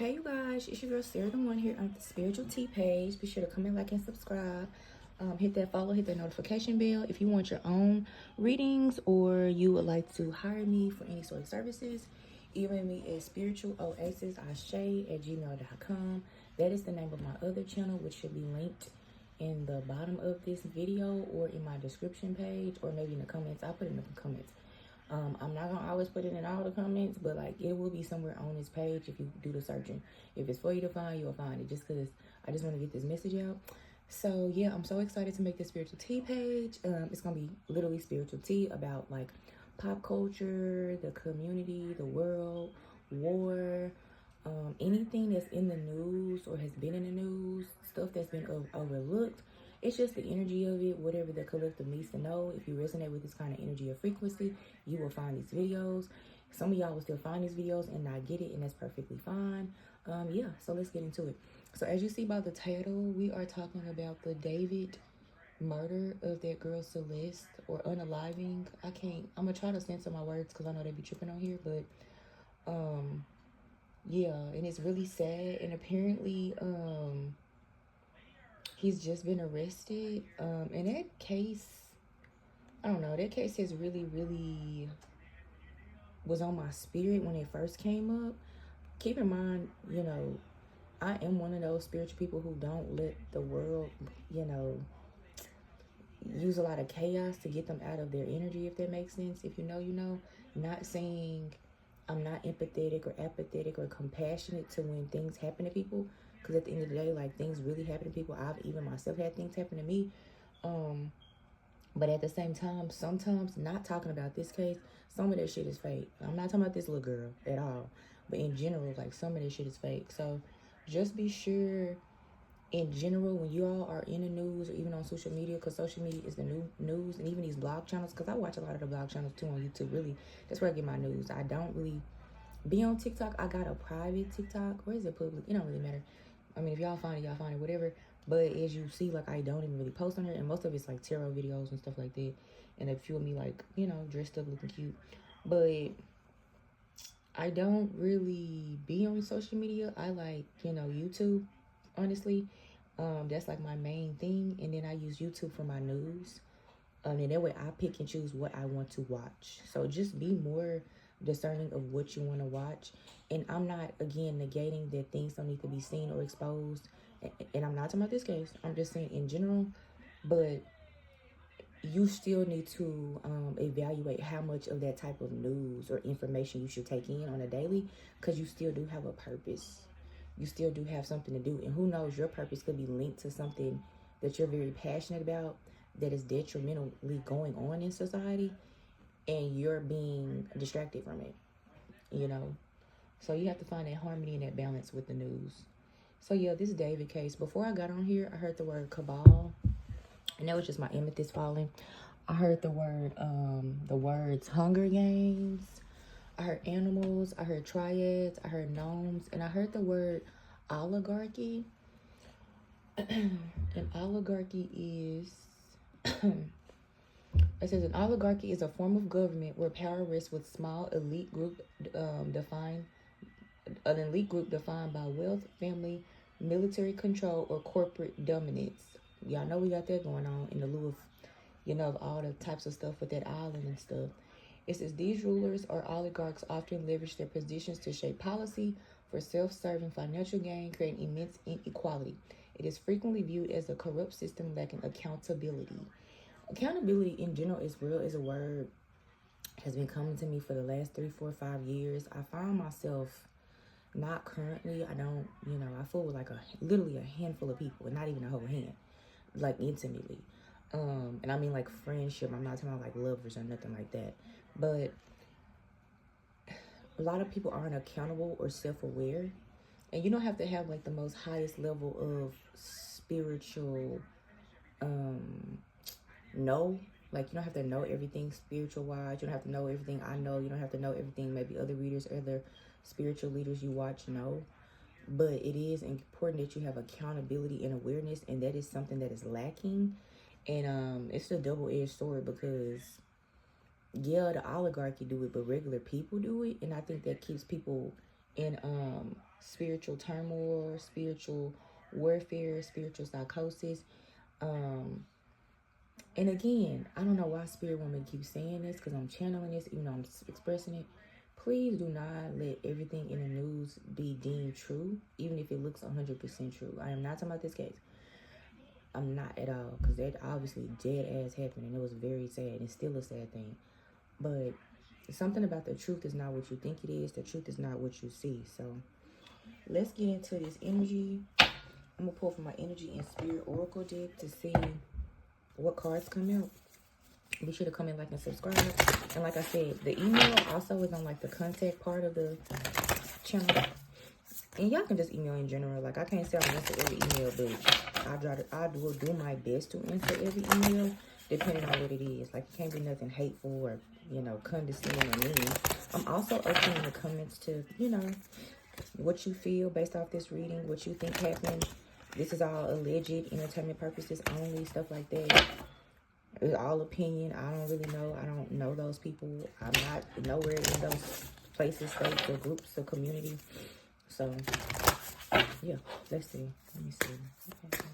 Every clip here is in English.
Hey you guys, it's your girl Sarah the One here on the Spiritual Tea page. Be sure to comment, like, and subscribe. Hit that follow, hit that notification bell. If you want your own readings or you would like to hire me for any sort of services, email me at spiritualoasisashay@gmail.com. That is the name of my other channel, which should be linked in the bottom of this video or in my description page, or maybe in the comments. I'll put it in the comments. I'm not gonna always put it in all the comments, but like it will be somewhere on this page if you do the searching. If it's for you to find, you'll find it, just because I just want to get this message out. So yeah, I'm so excited to make this spiritual tea page. It's gonna be literally spiritual tea about like pop culture, the community, the world, war, anything that's in the news or has been in the news, stuff that's been overlooked. It's just the energy of it, whatever the collective needs to know. If you resonate with this kind of energy or frequency, you will find these videos. Some of y'all will still find these videos and not get it, and that's perfectly fine. Yeah, so let's get into it. So as you see by the title, we are talking about the David murder of that girl Celeste, or unaliving. I'm gonna try to censor my words because I know they be tripping on here, but yeah, and it's really sad. And apparently he's just been arrested. And that case, I don't know, that case has really was on my spirit when it first came up. Keep in mind, you know, I am one of those spiritual people who don't let the world, you know, use a lot of chaos to get them out of their energy, if that makes sense. If you know, you know. Not saying I'm not empathetic or apathetic or compassionate to when things happen to people, because at the end of the day, like, things really happen to people. I've even myself had things happen to me. But at the same time, sometimes, not talking about this case, some of that shit is fake. I'm not talking about this little girl at all, but in general, like, some of this shit is fake. So just be sure, in general, when you all are in the news or even on social media, because social media is the new news, and even these blog channels, because I watch a lot of the blog channels too on YouTube. Really, that's where I get my news. I don't really be on TikTok. I got a private TikTok, or is it public? It don't really matter. I mean, if y'all find it, whatever. But as you see, like, I don't even really post on there, and most of it's like tarot videos and stuff like that, and a few of me, like, you know, dressed up looking cute. But I don't really be on social media. I like, you know, YouTube, honestly. That's like my main thing, and then I use YouTube for my news. And that way I pick and choose what I want to watch. So just be more discerning of what you want to watch. And I'm not, again, negating that things don't need to be seen or exposed. And I'm not talking about this case. I'm just saying in general. But you still need to evaluate how much of that type of news or information you should take in on a daily, because you still do have a purpose. You still do have something to do. And who knows, your purpose could be linked to something that you're very passionate about that is detrimentally going on in society, and you're being distracted from it, you know. So you have to find that harmony and that balance with the news. So yeah, this David case, before I got on here, I heard the word cabal, and that was just my amethyst falling. I heard the words Hunger Games. I heard animals. I heard triads. I heard gnomes, and I heard the word oligarchy. And oligarchy is it says an oligarchy is a form of government where power rests with small elite group defined by wealth, family, military control, or corporate dominance. Y'all know we got that going on in the lieu of, you know, of all the types of stuff with that island and stuff. It says these rulers or oligarchs often leverage their positions to shape policy for self-serving financial gain, creating immense inequality. It is frequently viewed as a corrupt system lacking accountability. Accountability in general is real, is a word has been coming to me for the last 3, 4, 5 years. I find myself, not currently, I don't, you know, I fool with like literally a handful of people, and not even a whole hand, like intimately. And I mean like friendship. I'm not talking about like lovers or nothing like that. But a lot of people aren't accountable or self-aware. And you don't have to have like the most highest level of spiritual like, you don't have to know everything spiritual wise. You don't have to know everything I know. You don't have to know everything maybe other readers, other spiritual leaders you watch know. But it is important that you have accountability and awareness, and that is something that is lacking. And it's a double-edged sword, because yeah, the oligarchy do it, but regular people do it, and I think that keeps people in spiritual turmoil, spiritual warfare, spiritual psychosis. And again, I don't know why Spirit Woman keeps saying this, because I'm channeling this, even though I'm expressing it. Please do not let everything in the news be deemed true, even if it looks 100% true. I am not talking about this case. I'm not at all, because that obviously dead ass happened, and it was very sad, and still a sad thing. But something about the truth is not what you think it is. The truth is not what you see. So let's get into this energy. I'm gonna pull from my energy and spirit oracle deck to see what cards come out. Be sure to comment, like, and subscribe. And like I said, the email also is on like the contact part of the channel. And y'all can just email in general. Like, I can't say I'll answer every email, but I will do my best to answer every email, depending on what it is. Like, it can't be nothing hateful or, you know, condescending or mean. I'm also opening the comments to, you know, what you feel based off this reading, what you think happened. This is all alleged entertainment purposes only, stuff like that. It's all opinion. I don't really know. I don't know those people. I'm not nowhere in those places, states, or groups or community. So, yeah, let's see. Let me see. Okay.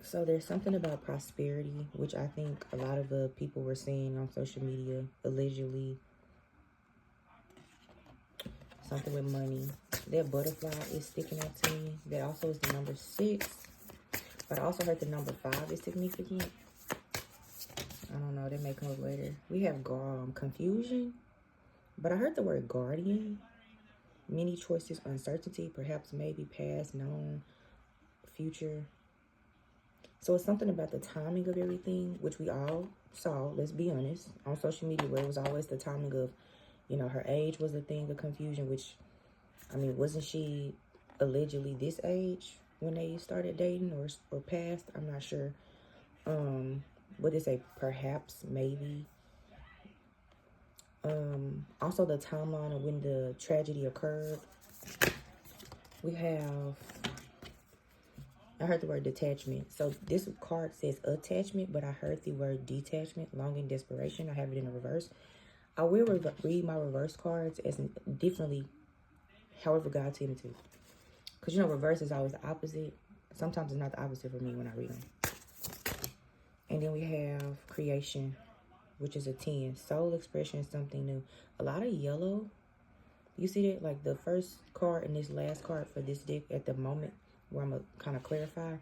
So there's something about prosperity, which I think a lot of the people were saying on social media, allegedly. Something with money. That butterfly is sticking out to me. That also is the number 6. But I also heard the number 5 is significant. I don't know. That may come up later. We have confusion. But I heard the word guardian. Many choices, uncertainty, perhaps, maybe, past, known, future. So it's something about the timing of everything, which we all saw, let's be honest, on social media, where it was always the timing of, you know, her age was a thing of confusion, which, I mean, wasn't she allegedly this age when they started dating or past? I'm not sure. What they say, perhaps, maybe. Also the timeline of when the tragedy occurred. We have, I heard the word detachment. So this card says attachment, but I heard the word detachment, longing, desperation. I have it in the reverse. I will read my reverse cards as differently, however God tells me to. Because, you know, reverse is always the opposite. Sometimes it's not the opposite for me when I read them. And then we have creation, which is a 10. Soul expression, something new. A lot of yellow. You see that? Like the first card and this last card for this deck at the moment, where I'm going to kind of clarify.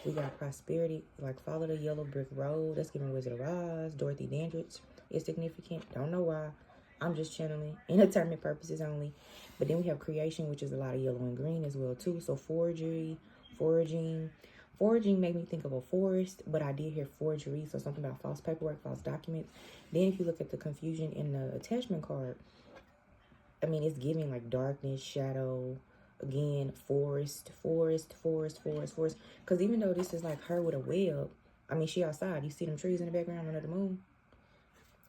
We got prosperity, like follow the yellow brick road. That's giving Wizard of Oz. Dorothy Dandridge is significant. Don't know why. I'm just channeling. Entertainment purposes only. But then we have creation, which is a lot of yellow and green as well, too. So forgery, foraging. Foraging made me think of a forest, but I did hear forgery. So something about false paperwork, false documents. Then if you look at the confusion in the attachment card, I mean, it's giving like darkness, shadow, again, forest. Because even though this is like her with a web, I mean, she outside. You see them trees in the background under the moon?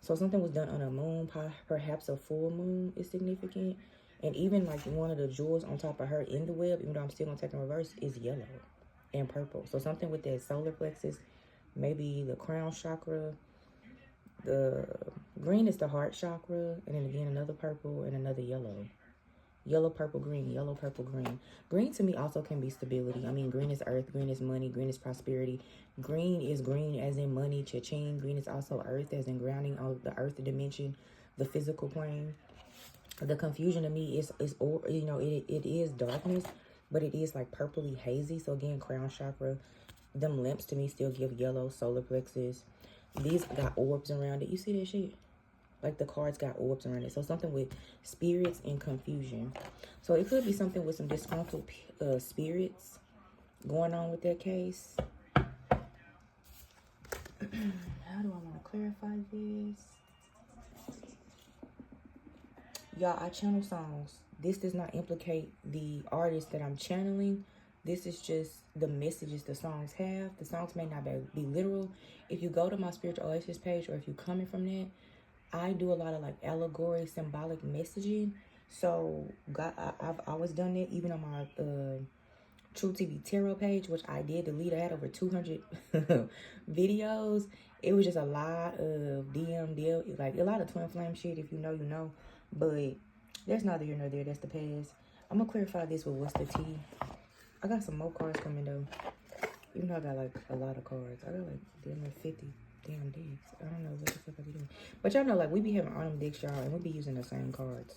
So something was done on a moon, perhaps a full moon is significant. And even like one of the jewels on top of her in the web, even though I'm still going to take in reverse, is yellow and purple. So something with that solar plexus, maybe the crown chakra. The green is the heart chakra. And then again, another purple and another yellow. Yellow, purple, green. Yellow, purple, green. Green to me also can be stability. I mean, green is earth. Green is money. Green is prosperity. Green is green as in money, cha-ching. Green is also earth as in grounding of the earth dimension, the physical plane. The confusion to me is you know, it is darkness, but it is like purpley hazy. So again, crown chakra. Them lamps to me still give yellow, solar plexus. These got orbs around it. You see that shit? Like the cards got orbs around it. So something with spirits and confusion. So it could be something with some disgruntled spirits going on with that case. How do I want to clarify this? Y'all, I channel songs. This does not implicate the artist that I'm channeling. This is just the messages the songs have. The songs may not be literal. If you go to my Spiritual Oasis page, or if you're coming from that, I do a lot of like allegory, symbolic messaging. So God, I've always done that, even on my True TV Tarot page, which I did delete. I had over 200 videos, It was just a lot of DM, like a lot of twin flame shit. If you know, you know. But that's neither here nor there. That's the past. I'm gonna clarify this with what's the T. I got some more cards coming though. Even though I got like a lot of cards. I got like damn near 50 damn decks. I don't know what the fuck I be doing. But y'all know, like, we be having on them decks, y'all, and we be using the same cards.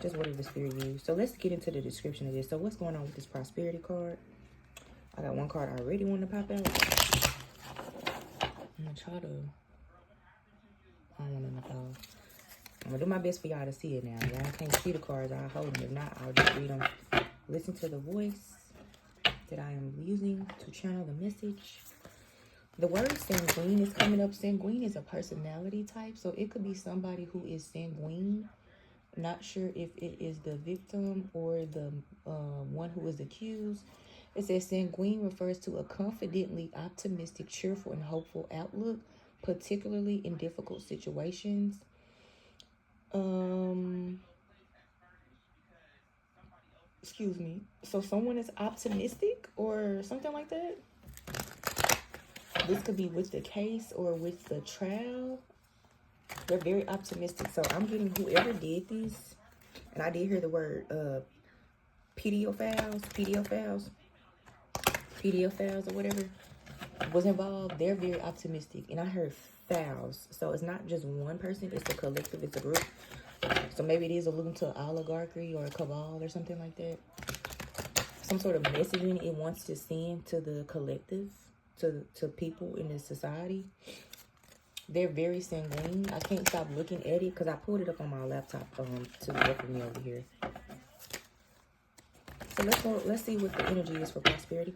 Just whatever the spirit use. So let's get into the description of this. So what's going on with this prosperity card? I got one card I already want to pop out. I'm gonna try to. I don't want to fall. I'm gonna do my best for y'all to see it now. Y'all can't see the cards. I'll hold them. If not, I'll just read them. Listen to the voice that I am using to channel the message. The word sanguine is coming up. Sanguine is a personality type, so it could be somebody who is sanguine. Not sure if it is the victim or the one who is accused. It says sanguine refers to a confidently optimistic, cheerful, and hopeful outlook, particularly in difficult situations. Excuse me. So someone is optimistic or something like that. This could be with the case or with the trial. They're very optimistic. So I'm getting whoever did this, and I did hear the word pedophiles or whatever was involved. They're very optimistic, and I heard fouls. So it's not just one person, it's a collective, it's a group. So maybe it is alluding to oligarchy or a cabal or something like that. Some sort of messaging it wants to send to the collective, to people in the society. They're very sanguine. I can't stop looking at it because I pulled it up on my laptop to the left of me over here. So let's see what the energy is for prosperity.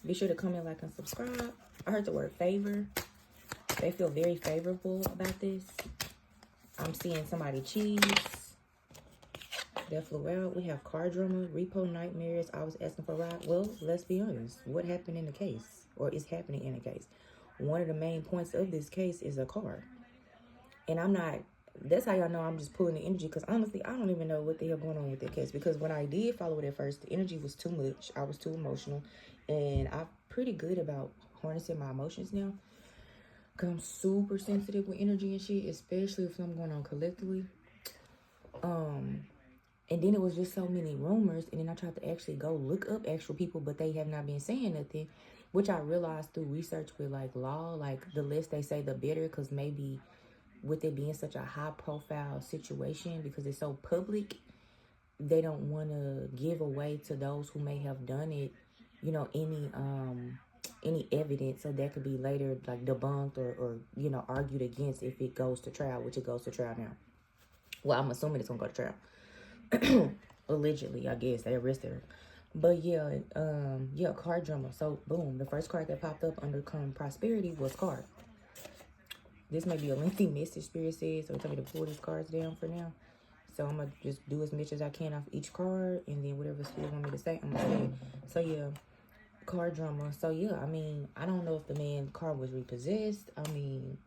Be sure to comment, like, and subscribe. I heard the word favor. They feel very favorable about this. I'm seeing somebody cheese. That flew out. We have car drama, repo nightmares. I was asking for a ride. Well, let's be honest. What happened in the case, or is happening in the case? One of the main points of this case is a car. And I'm not, that's how y'all know I'm just pulling the energy, because honestly, I don't even know what the hell going on with that case. Because when I did follow it at first, the energy was too much. I was too emotional. And I'm pretty good about harnessing my emotions now, because I'm super sensitive with energy and shit, especially if something going on collectively. And then it was just so many rumors, and then I tried to actually go look up actual people, but they have not been saying nothing, which I realized through research with like law, like the less they say, the better, because maybe with it being such a high profile situation, because it's so public, they don't want to give away to those who may have done it, you know, any evidence, so that could be later like debunked or you know, argued against if it goes to trial, which it goes to trial now. Well, I'm assuming it's gonna go to trial. Allegedly, I guess they arrested her. But yeah, card drama. So boom, the first card that popped up under prosperity was card. This may be a lengthy message, Spirit says, so tell me to pull these cards down for now. So I'm gonna just do as much as I can off each card, and then whatever Spirit want me to say, I'm gonna say. So yeah, card drama. So yeah, I mean, I don't know if the man card was repossessed. I mean,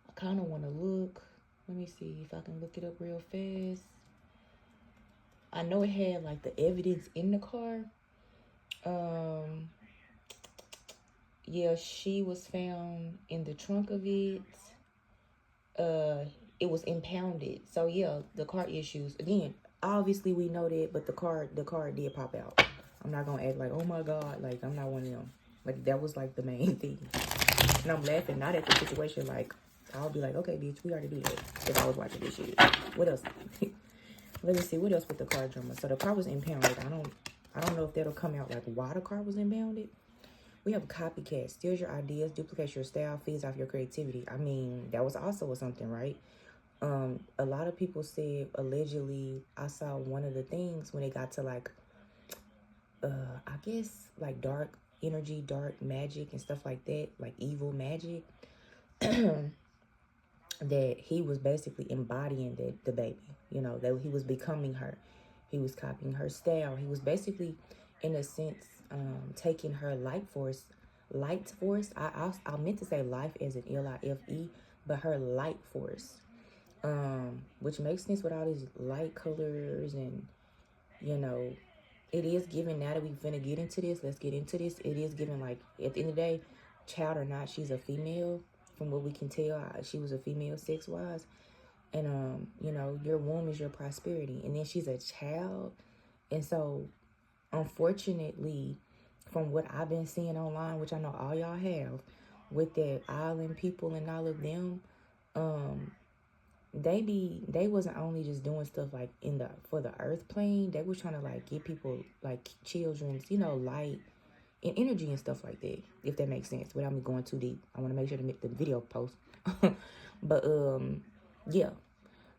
I kind of want to look. Let me see if I can look it up real fast. I know it had like the evidence in the car. Yeah, she was found in the trunk of it. It was impounded. So yeah, the car issues. Again, obviously we know that, but the car did pop out. I'm not gonna act like, oh my God, like I'm not one of them. Like that was like the main thing. And I'm laughing not at the situation, like I'll be like, okay, bitch, we already did it if I was watching this shit. What else? Let me see, what else with the car drama? So the car was impounded. I don't know if that'll come out like why the car was impounded. We have copycat, steals your ideas, duplicates your style, feeds off your creativity. I mean, that was also something, right? A lot of people said allegedly, I saw one of the things when it got to like, I guess like dark energy, dark magic and stuff like that, like evil magic, that he was basically embodying the baby, you know, that he was becoming her. He was copying her style. He was basically, in a sense, taking her light force. I meant to say life as an L-I-F-E, but her light force, which makes sense with all these light colors. And, you know, it is giving, now that we're finna get into this, let's get into this. It is giving, like, at the end of the day, child or not, she's a female. from what we can tell, she was a female sex-wise. And, you know, your womb is your prosperity. And then she's a child. And so, unfortunately, from what I've been seeing online, which I know all y'all have, with the island people and all of them, they wasn't only just doing stuff like for the earth plane. They was trying to like get people like children's, you know, light and energy and stuff like that, if that makes sense, without me going too deep. I want to make sure to make the video post. But yeah,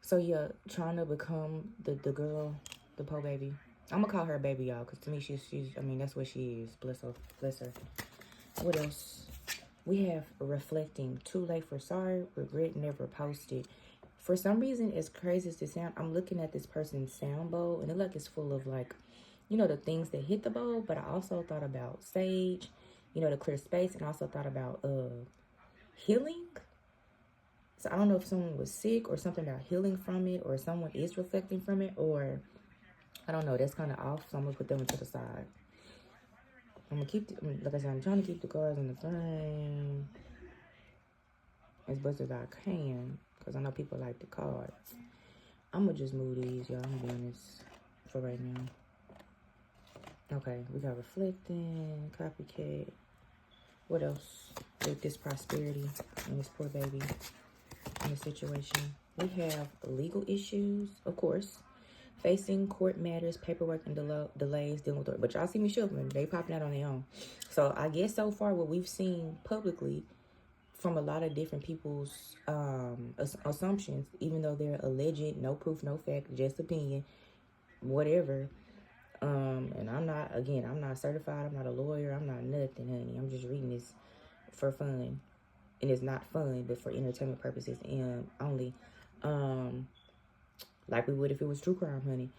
so yeah, trying to become the girl, the po baby. I'm gonna call her baby, y'all, because to me she's I mean, that's what she is. Bless her. What else? We have reflecting. Too late for sorry, regret, never posted. For some reason, as crazy as this sound, I'm looking at this person's sound bowl, and it like it's full of like, you know, the things that hit the bowl. But I also thought about sage, you know, to clear space, and also thought about healing. So I don't know if someone was sick or something about healing from it, or someone is reflecting from it, or I don't know. That's kind of off. So I'm gonna put them to the side. I'm gonna keep, like I said, I'm trying to keep the cards in the frame as best as I can, because I know people like the cards. I'm gonna just move these, y'all. I'm gonna be honest for right now. Okay, we got reflecting, copycat. What else with this prosperity and this poor baby in this situation? We have legal issues, of course. Facing court matters, paperwork, and delays dealing with it. But y'all see me shuffling. They popping out on their own. So I guess so far what we've seen publicly from a lot of different people's assumptions, even though they're alleged, no proof, no fact, just opinion, whatever. And I'm not certified. I'm not a lawyer. I'm not nothing, honey. I'm just reading this for fun. And it's not fun, but for entertainment purposes and only. Like we would if it was true crime, honey.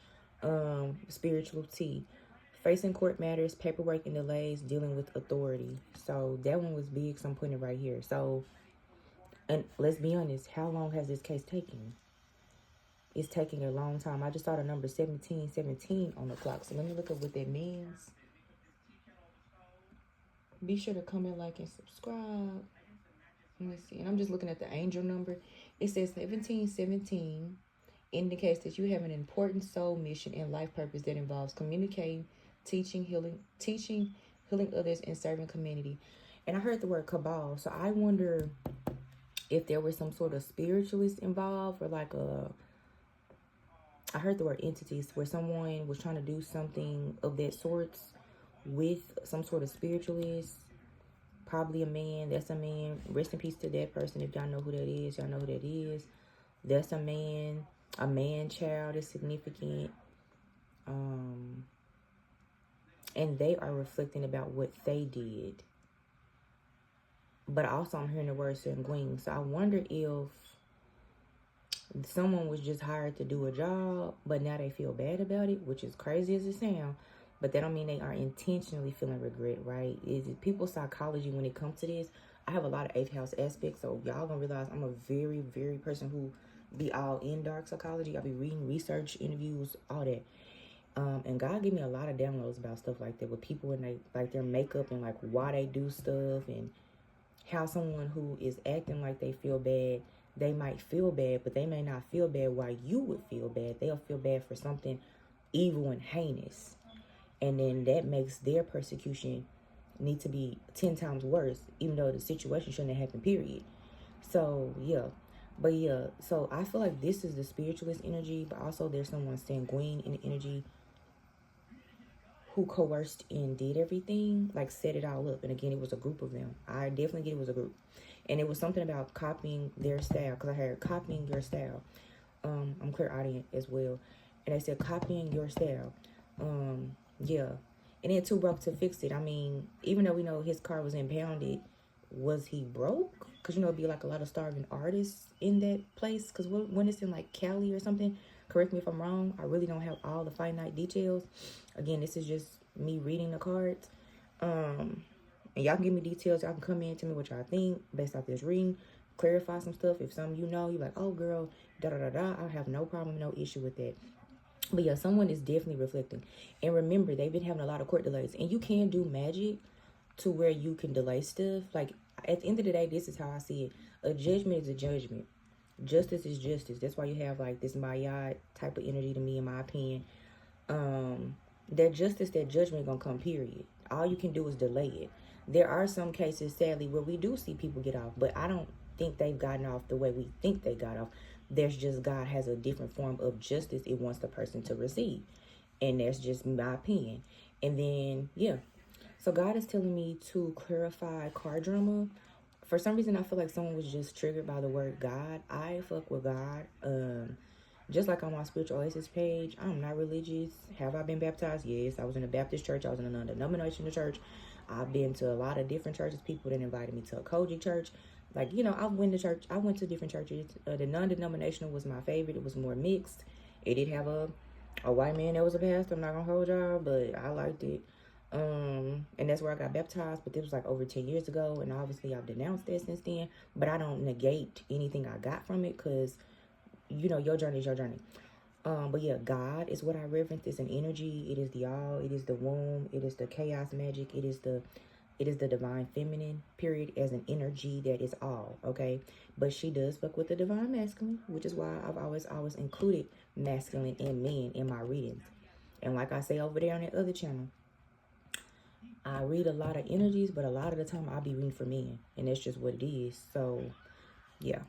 Spiritual tea. Facing court matters, paperwork and delays, dealing with authority. So that one was big, so I'm putting it right here. So, and let's be honest, how long has this case taken? It's taking a long time. I just saw the number 1717 on the clock. So let me look up what that means. Be sure to comment, like, and subscribe. Let me see. And I'm just looking at the angel number. It says 1717 indicates that you have an important soul mission and life purpose that involves communicating, teaching, healing others, and serving community. And I heard the word cabal, so I wonder if there was some sort of spiritualist involved, or like I heard the word entities, where someone was trying to do something of that sorts with some sort of spiritualist. Probably a man. That's a man. Rest in peace to that person. If y'all know who that is, y'all know who that is. That's a man. A man child is significant. And they are reflecting about what they did. But also I'm hearing the word sanguine. So I wonder if someone was just hired to do a job, but now they feel bad about it, which is crazy as it sounds. But that don't mean they are intentionally feeling regret, right? Is it people's psychology when it comes to this? I have a lot of 8th house aspects, so y'all gonna realize I'm a very, very person who be all in dark psychology. I'll be reading research, interviews, all that. And God gave me a lot of downloads about stuff like that, with people and like their makeup and like why they do stuff, and how someone who is acting like they feel bad, they might feel bad, but they may not feel bad why you would feel bad. They'll feel bad for something evil and heinous. And then that makes their persecution need to be 10 times worse, even though the situation shouldn't have happened, period. So, yeah. But, yeah, so I feel like this is the spiritualist energy, but also there's someone sanguine in the energy who coerced and did everything, like set it all up. And again, it was a group of them. I definitely get it was a group. And it was something about copying their style, because I heard copying your style. I'm clairaudient as well. And they said copying your style. Yeah. And then too broke to fix it. I mean, even though we know his car was impounded, was he broke? Because, you know, it'd be like a lot of starving artists in that place. Because when it's in like Cali or something, correct me if I'm wrong, I really don't have all the finite details. Again, this is just me reading the cards. And y'all can give me details. Y'all can come in to me what y'all think based off this reading. Clarify some stuff. If some you know, you're like, oh girl, da-da-da-da. I have no problem, no issue with that. But yeah, someone is definitely reflecting. And remember, they've been having a lot of court delays. And you can do magic to where you can delay stuff. Like, at the end of the day, this is how I see it. A judgment is a judgment. Justice is justice. That's why you have like this Mayad type of energy to me, in my opinion. That justice, that judgment gonna come, period. All you can do is delay it. There are some cases, sadly, where we do see people get off, but I don't think they've gotten off the way we think they got off. There's just, God has a different form of justice it wants the person to receive. And that's just my opinion. And then, yeah. So God is telling me to clarify car drama. For some reason, I feel like someone was just triggered by the word God. I fuck with God. Just like on my spiritual oasis page, I'm not religious. Have I been baptized? Yes. I was in a Baptist church. I was in another denominational church. I've been to a lot of different churches. People that invited me to a Koji church. Like, you know, I went to church. I went to different churches. The non-denominational was my favorite. It was more mixed. It did have a white man that was a pastor. I'm not gonna hold y'all, but I liked it. And that's where I got baptized, but this was like over 10 years ago, and obviously I've denounced that since then. But I don't negate anything I got from it, because, you know, your journey is your journey. But yeah, God is what I reverence. It's an energy. It is the all. It is the womb. It is the chaos magic. It is the divine feminine, period, as an energy that is all, okay? But she does fuck with the divine masculine, which is why I've always included masculine and men in my readings. And like I say over there on that other channel, I read a lot of energies, but a lot of the time I'll be reading for men, and that's just what it is. So, yeah.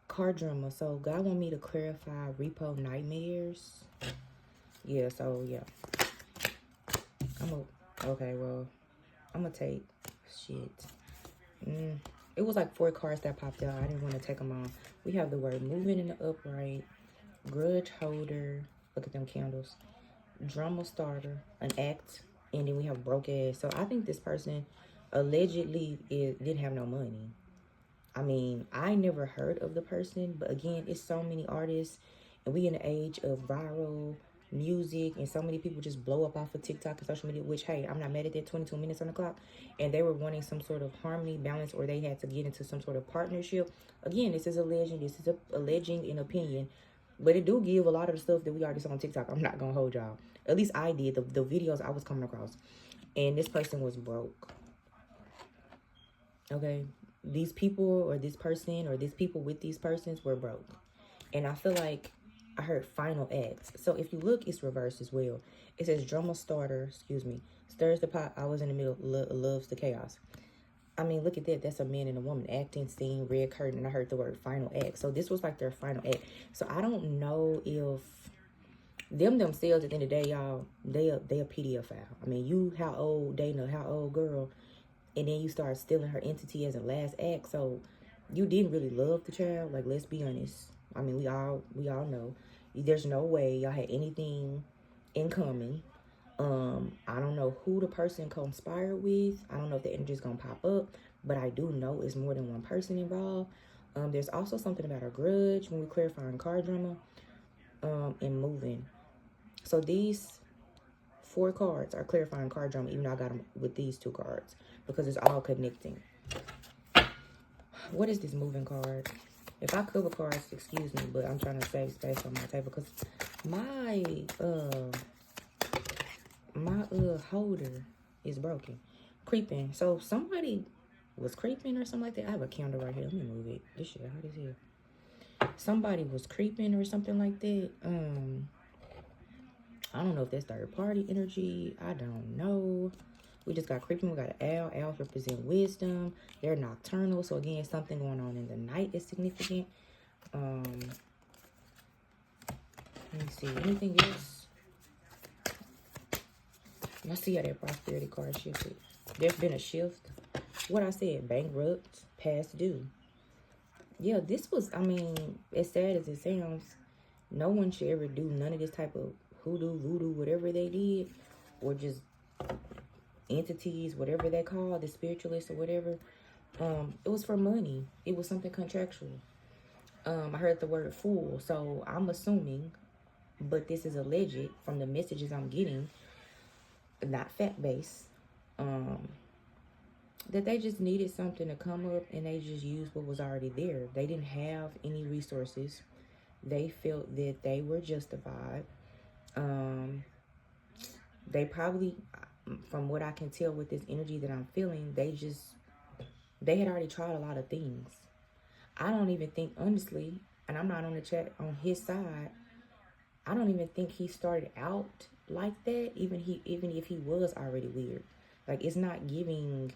Car drama. So, God want me to clarify repo nightmares. Yeah, so, yeah. Okay, well, I'm going to take, shit. It was like 4 cards that popped out. I didn't want to take them all. We have the word moving in the upright, grudge holder. Look at them candles. Drama starter, an act. And then we have broke ass. So I think this person allegedly didn't have no money. I mean, I never heard of the person, but again, it's so many artists, and we in the age of viral music, and so many people just blow up off of TikTok and social media, which, hey, I'm not mad at that. 22 minutes on the clock, and they were wanting some sort of harmony, balance, or they had to get into some sort of partnership. Again, this is a legend. This is a legend in opinion, but it do give a lot of the stuff that we already saw on TikTok. I'm not gonna hold y'all. At least I did, the videos I was coming across. And this person was broke. Okay? These people or this person or these people with these persons were broke. And I feel like I heard final acts. So if you look, it's reversed as well. It says drama starter, stirs the pot. I was in the middle, loves the chaos. I mean, look at that. That's a man and a woman acting, scene, red curtain. And I heard the word final act. So this was like their final act. So I don't know if them themselves at the end of the day, y'all, they a pedophile. I mean, you how old dating a how old girl, and then you start stealing her entity as a last act. So you didn't really love the child. Like, let's be honest. I mean, we all know there's no way y'all had anything in common. I don't know who the person conspired with. I don't know if the energy is gonna pop up, but I do know it's more than one person involved. There's also something about a grudge when we clarifying car drama, and moving. So these 4 cards are clarifying card drama, even though I got them with these 2 cards, because it's all connecting. What is this moving card? If I cover cards, excuse me, but I'm trying to save space on my table, because my holder is broken. Creeping. So somebody was creeping or something like that. I have a candle right here. Let me move it. This shit hot as hell. Somebody was creeping or something like that. I don't know if that's third party energy. I don't know. We just got creeping. We got an owl. Owls represent wisdom. They're nocturnal. So again, something going on in the night is significant. Let me see. Anything else? I see how that prosperity card shifted. There's been a shift. What I said, bankrupt, past due. Yeah, this was, I mean, as sad as it sounds, no one should ever do none of this type of hoodoo, voodoo, whatever they did, or just entities, whatever they call, the spiritualists or whatever. It was for money. It was something contractual. I heard the word fool, so I'm assuming, but this is alleged from the messages I'm getting, not fact-based, that they just needed something to come up and they just used what was already there. They didn't have any resources. They felt that they were justified. They probably, from what I can tell with this energy that I'm feeling, they just They had already tried a lot of things. I don't even think, honestly, and I'm not on the chat on his side, I don't even think he started out like that, even if he was already weird. Like, it's not giving,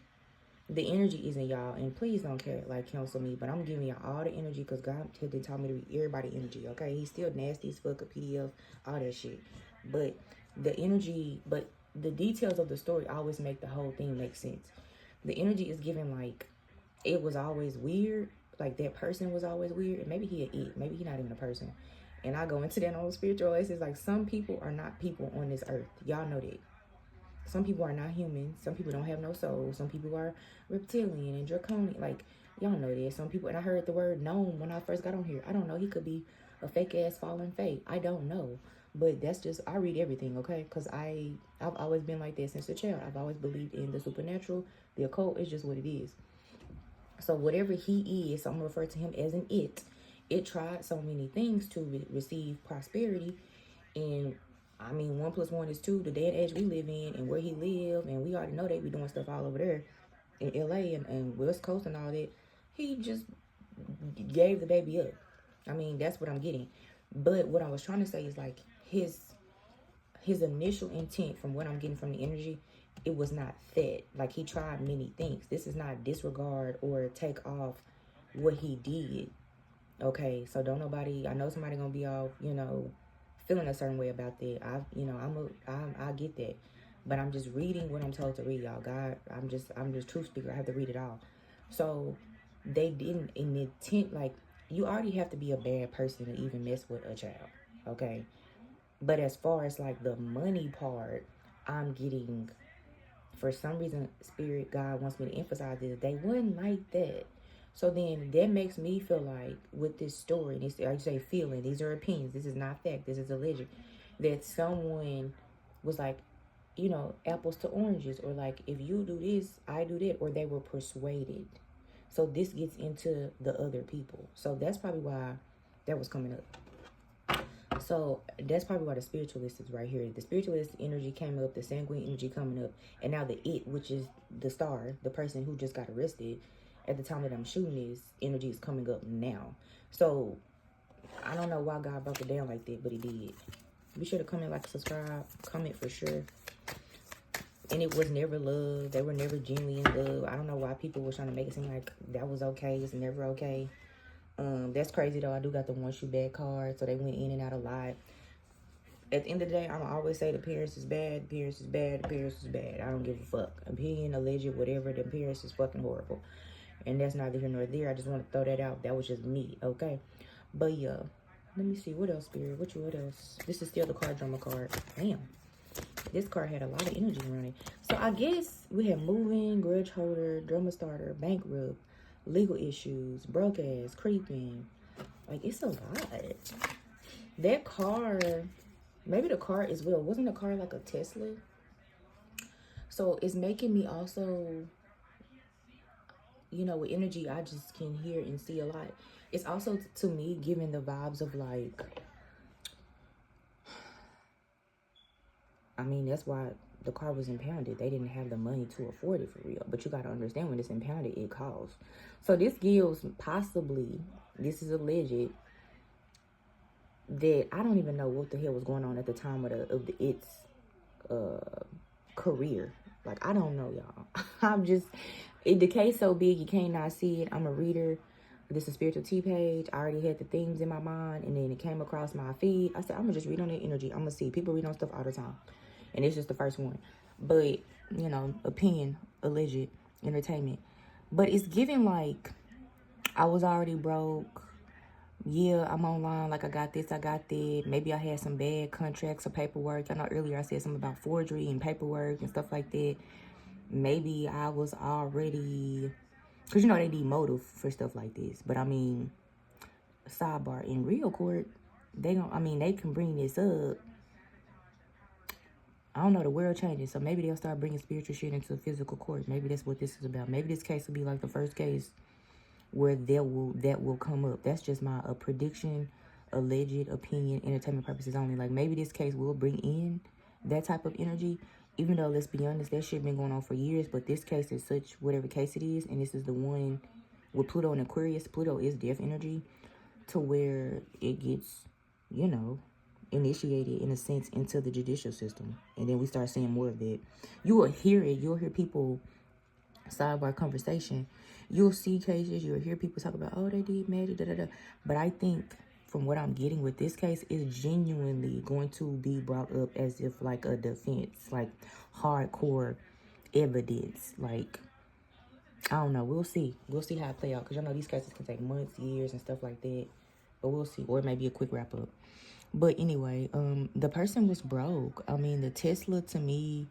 the energy isn't y'all, and please don't care, like, counsel me, but I'm giving y'all all the energy because God had taught me to read everybody energy, okay? He's still nasty as fuck, a PDF, all that shit. But the energy, but the details of the story always make the whole thing make sense. The energy is given like it was always weird, like that person was always weird, and maybe he a it, maybe he not even a person. And I go into that on spiritual. It's like some people are not people on this earth. Y'all know that. Some people are not human. Some people don't have no soul. Some people are reptilian and draconian. Like, y'all know that. Some people, and I heard the word gnome when I first got on here. I don't know. He could be a fake ass fallen fate. I don't know. But that's just, I read everything, okay? Because I've always been like that since a child. I've always believed in the supernatural. The occult is just what it is. So whatever he is, I'm going to refer to him as an it. It tried so many things to receive prosperity. And I mean, 1 + 1 is 2. The day and age we live in and where he live, and we already know they be doing stuff all over there in LA and West Coast and all that. He just gave the baby up. I mean, that's what I'm getting. But what I was trying to say is like his initial intent, from what I'm getting from the energy, it was not that. Like, he tried many things. This is not disregard or take off what he did. Okay, so don't nobody, I know somebody gonna be all, feeling a certain way about that. I get that, but I'm just reading what I'm told to read, y'all. God, I'm just truth speaker. I have to read it all. So they didn't in intent, like, you already have to be a bad person to even mess with a child, okay? But as far as like the money part, I'm getting, for some reason, Spirit God wants me to emphasize this. They wasn't like that. So then that makes me feel like with this story, and it's, like you say, feeling, these are opinions. This is not fact. This is a legend. That someone was like, apples to oranges, or like, if you do this, I do that, or they were persuaded. So this gets into the other people. So that's probably why that was coming up. So that's probably why the spiritualist is right here. The spiritualist energy came up, the sanguine energy coming up, and now the it, which is the star, the person who just got arrested at the time that I'm shooting this, energy is coming up now. So I don't know why God broke it down like that, but he did. Be sure to comment, like, subscribe, comment for sure. And it was never love. They were never genuinely in love. I don't know why people were trying to make it seem like that was okay. It's never okay. That's crazy though. I do got the one shoe bad card, so they went in and out a lot. At the end of the day, I'm always say the appearance is bad, the appearance is bad, the appearance is bad. I don't give a fuck. Opinion, alleged, whatever, the appearance is fucking horrible. And that's neither here nor there. I just want to throw that out. That was just me, okay? But yeah, let me see. What else, Spirit? What else? This is still the card drama card. Damn. This card had a lot of energy around it. So I guess we have moving, grudge holder, drama starter, bankrupt, legal issues, broke ass, creeping. Like, it's a lot. That car, maybe the car as well. Wasn't the car like a Tesla? So it's making me also, with energy, I just can hear and see a lot. It's also, to me, giving the vibes of like, I mean, that's why the car was impounded. They didn't have the money to afford it for real. But you got to understand, when it's impounded, it costs. So this gives possibly, this is alleged, that I don't even know what the hell was going on at the time of its career. Like, I don't know, y'all. I'm just, the case so big you can't not see it. I'm a reader. This is Spiritual Tea page. I already had the themes in my mind, and then it came across my feed. I said, I'm gonna just read on that energy. I'm gonna see. People read on stuff all the time, and it's just the first one. But opinion, alleged, entertainment. But it's giving like I was already broke. Yeah, I'm online. Like, I got this, I got that. Maybe I had some bad contracts or paperwork. I know earlier I said something about forgery and paperwork and stuff like that. Maybe I was already, because they need motive for stuff like this. But I mean, sidebar, in real court, they can bring this up. I don't know, the world changes, so maybe they'll start bringing spiritual shit into physical court. Maybe that's what this is about. Maybe this case will be like the first case where that will come up. That's just my prediction, alleged opinion, entertainment purposes only. Like, maybe this case will bring in that type of energy, Even though, let's be honest, that shit been going on for years, but this case is such, whatever case it is, and this is the one with Pluto and Aquarius. Pluto is death energy, to where it gets, you know, initiated in a sense into the judicial system. And then we start seeing more of it. You will hear it. You'll hear people sidebar conversation. You'll see cases. You'll hear people talk about, oh, they did magic, da da da. But I think from what I'm getting with this case is genuinely going to be brought up as if like a defense, like hardcore evidence. Like, I don't know. We'll see. We'll see how it play out. Because I know these cases can take months, years, and stuff like that. But we'll see. Or it may be a quick wrap up. But anyway, the person was broke. I mean, the Tesla to me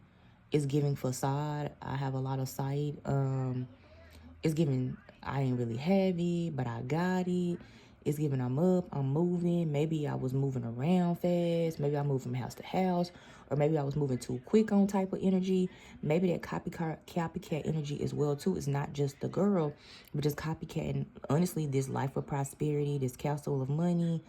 is giving facade. I have a lot of sight. It's giving, I ain't really have it, but I got it. It's giving, I'm up, I'm moving. Maybe I was moving around fast. Maybe I moved from house to house. Or maybe I was moving too quick on type of energy. Maybe that copycat energy as well too. It's not just the girl, but just copycatting. Honestly, this life of prosperity, this castle of money,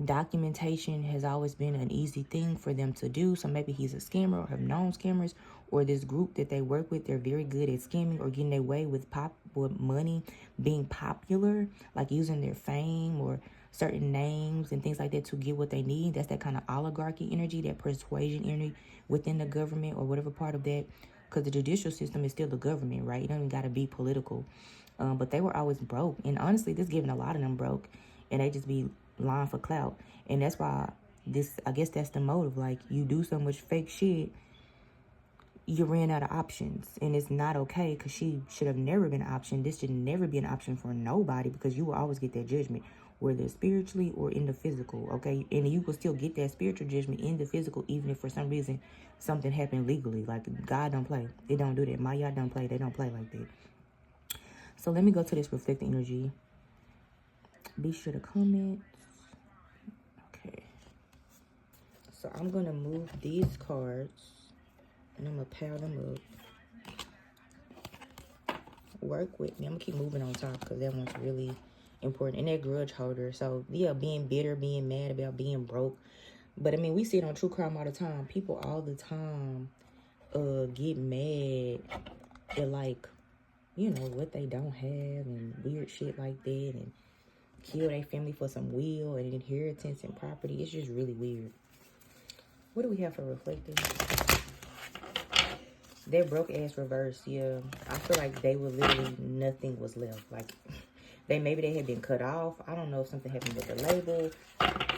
documentation has always been an easy thing for them to do. So maybe he's a scammer or have known scammers, or this group that they work with, they're very good at scamming or getting their way with money, being popular, like using their fame or certain names and things like that to get what they need. That's that kind of oligarchy energy, that persuasion energy within the government or whatever part of that. Because the judicial system is still the government, right? You don't even got to be political. But they were always broke. And honestly, this giving a lot of them broke. And they just be lying for clout. And that's why I guess that's the motive. Like, you do so much fake shit, you ran out of options. And it's not okay, because she should have never been an option. This should never be an option for nobody, because you will always get that judgment, whether it's spiritually or in the physical, okay? And you will still get that spiritual judgment in the physical, even if for some reason something happened legally. Like, God don't play. They don't do that. Maya don't play. They don't play like that. So let me go to this reflecting energy. Be sure to comment. Okay. So I'm going to move these cards, and I'm going to pile them up. Work with me. I'm going to keep moving on top, because that one's really important. And that grudge holder. So, yeah, being bitter, being mad about being broke. But, I mean, we see it on True Crime all the time. People all the time get mad at, like, you know, what they don't have and weird shit like that, and kill their family for some will and inheritance and property. It's just really weird. What do we have for reflecting? That broke ass reverse, yeah. I feel like they were literally, nothing was left. Like, maybe they had been cut off. I don't know if something happened with the label.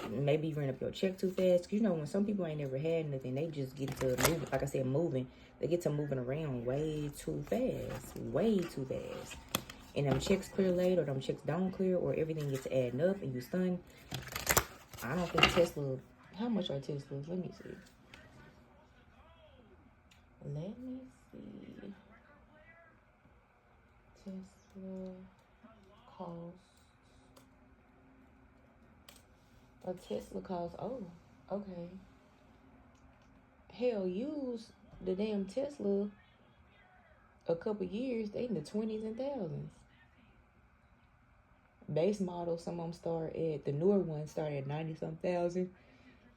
Maybe you ran up your check too fast. 'Cause you know, when some people ain't never had nothing, they just get to moving. Like I said, moving. They get to moving around way too fast. Way too fast. And them checks clear late, or them checks don't clear, or everything gets adding up and you stunned. I don't think Tesla... How much are Teslas? Let me see. Let me see. Tesla costs... A Tesla costs... Oh, okay. Hell, use the damn Tesla a couple years. They in the 20s and thousands. Base model, some of them start at... The newer ones start at 90-some thousand.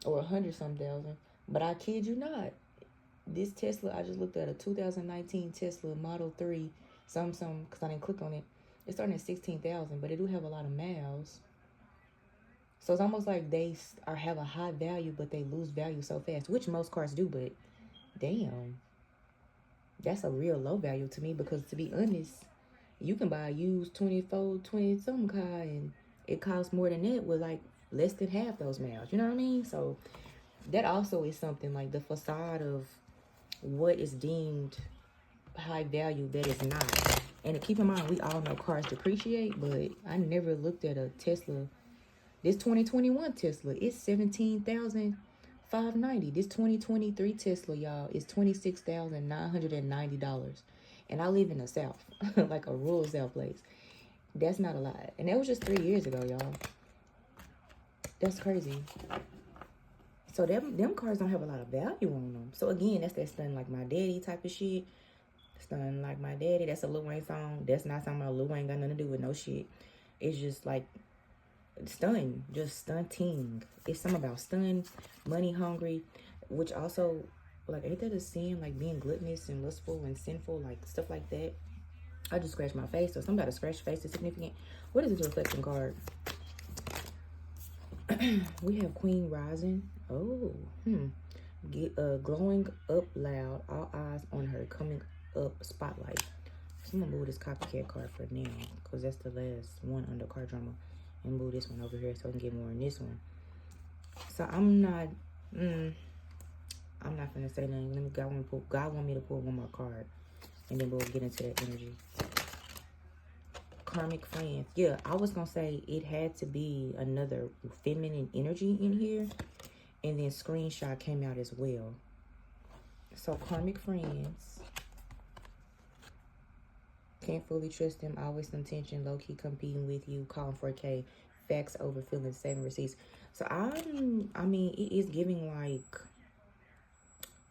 Or 100-some thousand. But I kid you not. This Tesla, I just looked at a 2019 Tesla Model 3, because I didn't click on it. It's starting at 16,000, but it do have a lot of miles. So it's almost like they have a high value, but they lose value so fast, which most cars do, but damn. That's a real low value to me, because to be honest, you can buy a used 20-something car, and it costs more than that with like less than half those miles. You know what I mean? So that also is something, like the facade of what is deemed high value that is not. And keep in mind, we all know cars depreciate, but I never looked at a Tesla. This 2021 Tesla is $17,590. This 2023 Tesla, y'all, is $26,990. And I live in the South, like a rural South place. That's not a lot. And that was just 3 years ago, y'all. That's crazy. So them cars don't have a lot of value on them. So again, that's that stun like my daddy type of shit. Stun like my daddy. That's a Lil Wayne song. That's not something about Lil Wayne got nothing to do with no shit. It's just like stun. Just stunting. It's something about stun, money hungry, which also Like, ain't that a sin? Like being gluttonous and lustful and sinful, like stuff like that. I just scratched my face. So somebody scratch face is significant. What is this reflection card? We have Queen rising. Oh, glowing up loud. All eyes on her. Coming up spotlight. So I'm gonna move this copycat card for now, because that's the last one under card drama, and move this one over here so I can get more in this one. So I'm not gonna say nothing. Let me God want me to pull one more card, and then we'll get into that energy. Karmic friends. Yeah, I was gonna say it had to be another feminine energy in here, and then screenshot came out as well. So karmic friends. Can't fully trust them. Always some tension. Low key competing with you. Calling for a K. Facts over feelings. Saving receipts. So I mean, it is giving like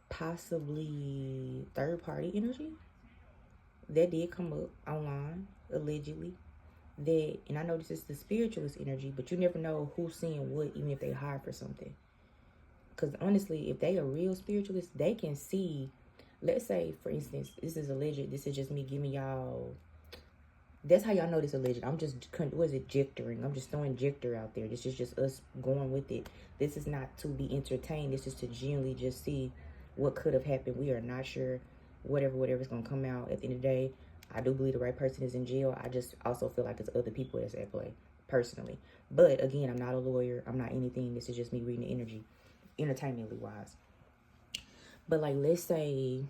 possibly third party energy. That did come up online, allegedly. That, and I know this is the spiritualist energy, but you never know who's seeing what, even if they hide for something. Because honestly, if they are real spiritualists, they can see. Let's say, for instance, this is alleged. This is just me giving y'all. That's how y'all know this alleged. I'm just, what is it, jectoring? I'm just throwing jector out there. This is just us going with it. This is not to be entertained. This is to genuinely just see what could have happened. We are not sure. Whatever's going to come out at the end of the day. I do believe the right person is in jail. I just also feel like it's other people that's at play, personally. But again, I'm not a lawyer. I'm not anything. This is just me reading the energy, entertainmentally wise. But like, let's say,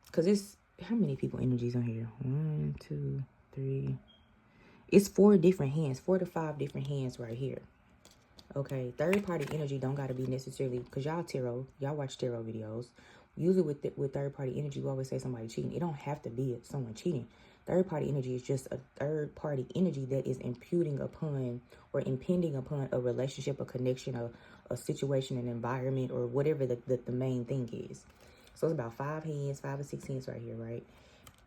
because it's, how many people energies on here? 1, 2, 3. It's 4 different hands, 4 to 5 different hands right here. Okay, third party energy don't got to be necessarily, because y'all watch tarot videos. Usually with third party energy, we always say somebody cheating. It don't have to be someone cheating. Third party energy is just a third party energy that is imputing upon or impending upon a relationship, a connection, a situation, an environment, or whatever the main thing is. So it's about 5 hands, 5 or 6 hands right here, right?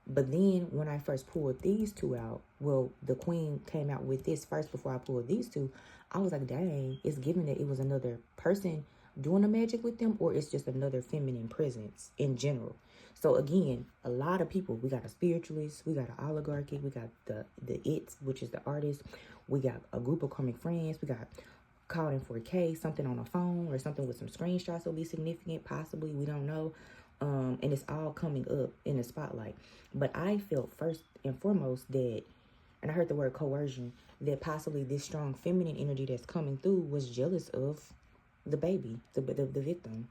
But then when I first pulled these 2 out, well, the queen came out with this first before I pulled these 2. I was like, dang, it's given that it was another person doing the magic with them, or it's just another feminine presence in general. So again, a lot of people, we got a spiritualist, we got an oligarchy, we got the its, which is the artist, we got a group of karmic friends, we got called in for a case, something on a phone, or something with some screenshots will be significant, possibly, we don't know. And it's all coming up in the spotlight. But I felt first and foremost that, and I heard the word coercion, that possibly this strong feminine energy that's coming through was jealous of the baby, the victim.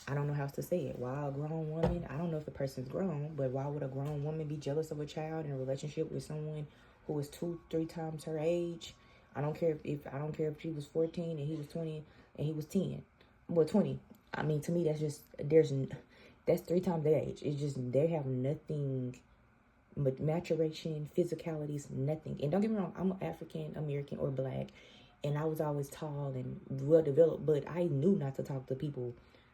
I don't know how else to say it. Why a grown woman? I don't know if the person's grown, but why would a grown woman be jealous of a child in a relationship with someone who is 2-3 times her age? I don't care if she was 14 and he was 20 and he was 10. Well, 20. I mean, to me, that's 3 times their age. It's just, they have nothing, but maturation, physicalities, nothing. And don't get me wrong, I'm African American or black, and I was always tall and well developed, but I knew not to talk to people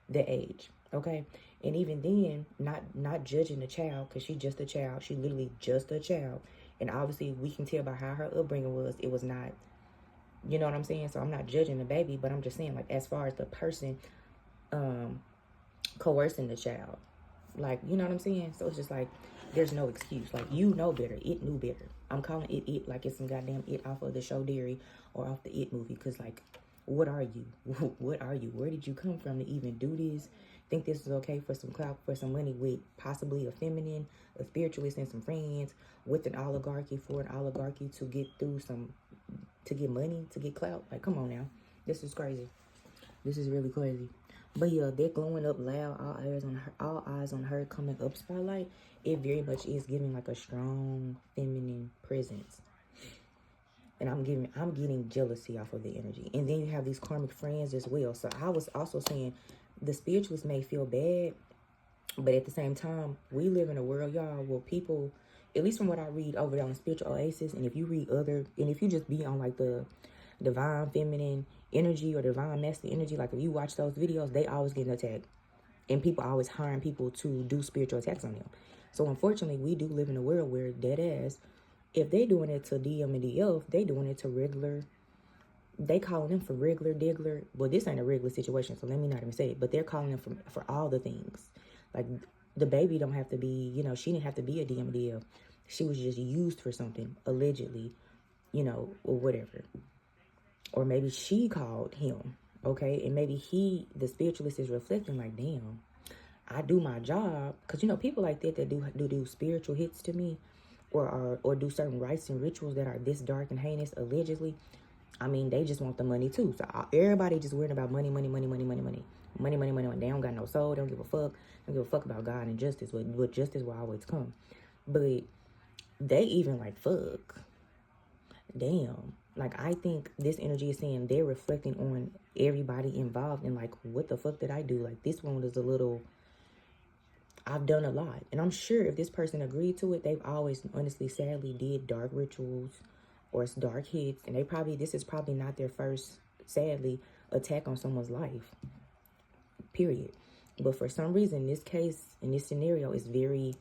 that age. Okay, and even then, not judging the child, because she's just a child. She literally just a child, and obviously we can tell by how her upbringing was. It was not, you know what I'm saying. So I'm not judging the baby, but I'm just saying, like, as far as the person coercing the child, like, you know what I'm saying. So it's just like, there's no excuse. Like, you know better. It knew better. I'm calling it like it's some goddamn It off of the show Dairy or off the It movie, because like, what are you? What are you? Where did you come from to even do this? Think this is okay for some clout, for some money, with possibly a feminine, a spiritualist, and some friends, with an oligarchy, for an oligarchy to get through to get money, to get clout? Like, come on now. This is crazy. This is really crazy. But yeah, they're glowing up loud, all eyes on her coming up spotlight. It very much is giving like a strong feminine presence. And I'm getting jealousy off of the energy. And then you have these karmic friends as well. So I was also saying the spiritualists may feel bad, but at the same time, we live in a world, y'all, where people, at least from what I read over there on Spiritual Oasis, and if you read and if you just be on like the divine feminine energy or divine masculine energy, like if you watch those videos, they always getting attacked. And people always hiring people to do spiritual attacks on them. So unfortunately, we do live in a world where dead ass, if they doing it to DM and DF, they doing it to regular they calling them for regular diggler. Well, this ain't a regular situation, so let me not even say it. But they're calling them for all the things. Like, the baby don't have to be, you know, she didn't have to be a DMDL. She was just used for something, allegedly, you know, or whatever. Or maybe she called him, okay? And maybe the spiritualist is reflecting like, damn, I do my job. Because, you know, people like that do spiritual hits to me, or do certain rites and rituals that are this dark and heinous, allegedly. I mean, they just want the money too. So everybody just worrying about money, money, money, money, money, money. Money, money, money, money. They don't got no soul. They don't give a fuck. They don't give a fuck about God and justice. But justice will always come. But they even like, fuck. Damn. Like, I think this energy is saying they're reflecting on everybody involved and like, what the fuck did I do? Like, this one is a little, I've done a lot. And I'm sure if this person agreed to it, they've always, honestly, sadly, did dark rituals or it's dark hits. And this is probably not their first, sadly, attack on someone's life. Period. But for some reason, this case, in this scenario, is very,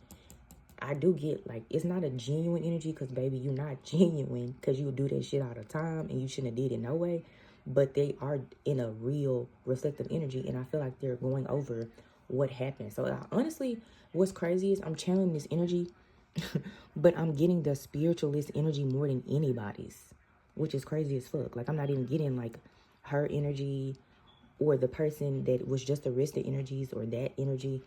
I do get, like, it's not a genuine energy because, baby, you're not genuine because you do that shit all the time and you shouldn't have did it no way. But they are in a real reflective energy, and I feel like they're going over what happened. So, honestly, what's crazy is I'm channeling this energy, but I'm getting the spiritualist energy more than anybody's, which is crazy as fuck. Like, I'm not even getting, like, her energy or the person that was just arrested energies or that energy.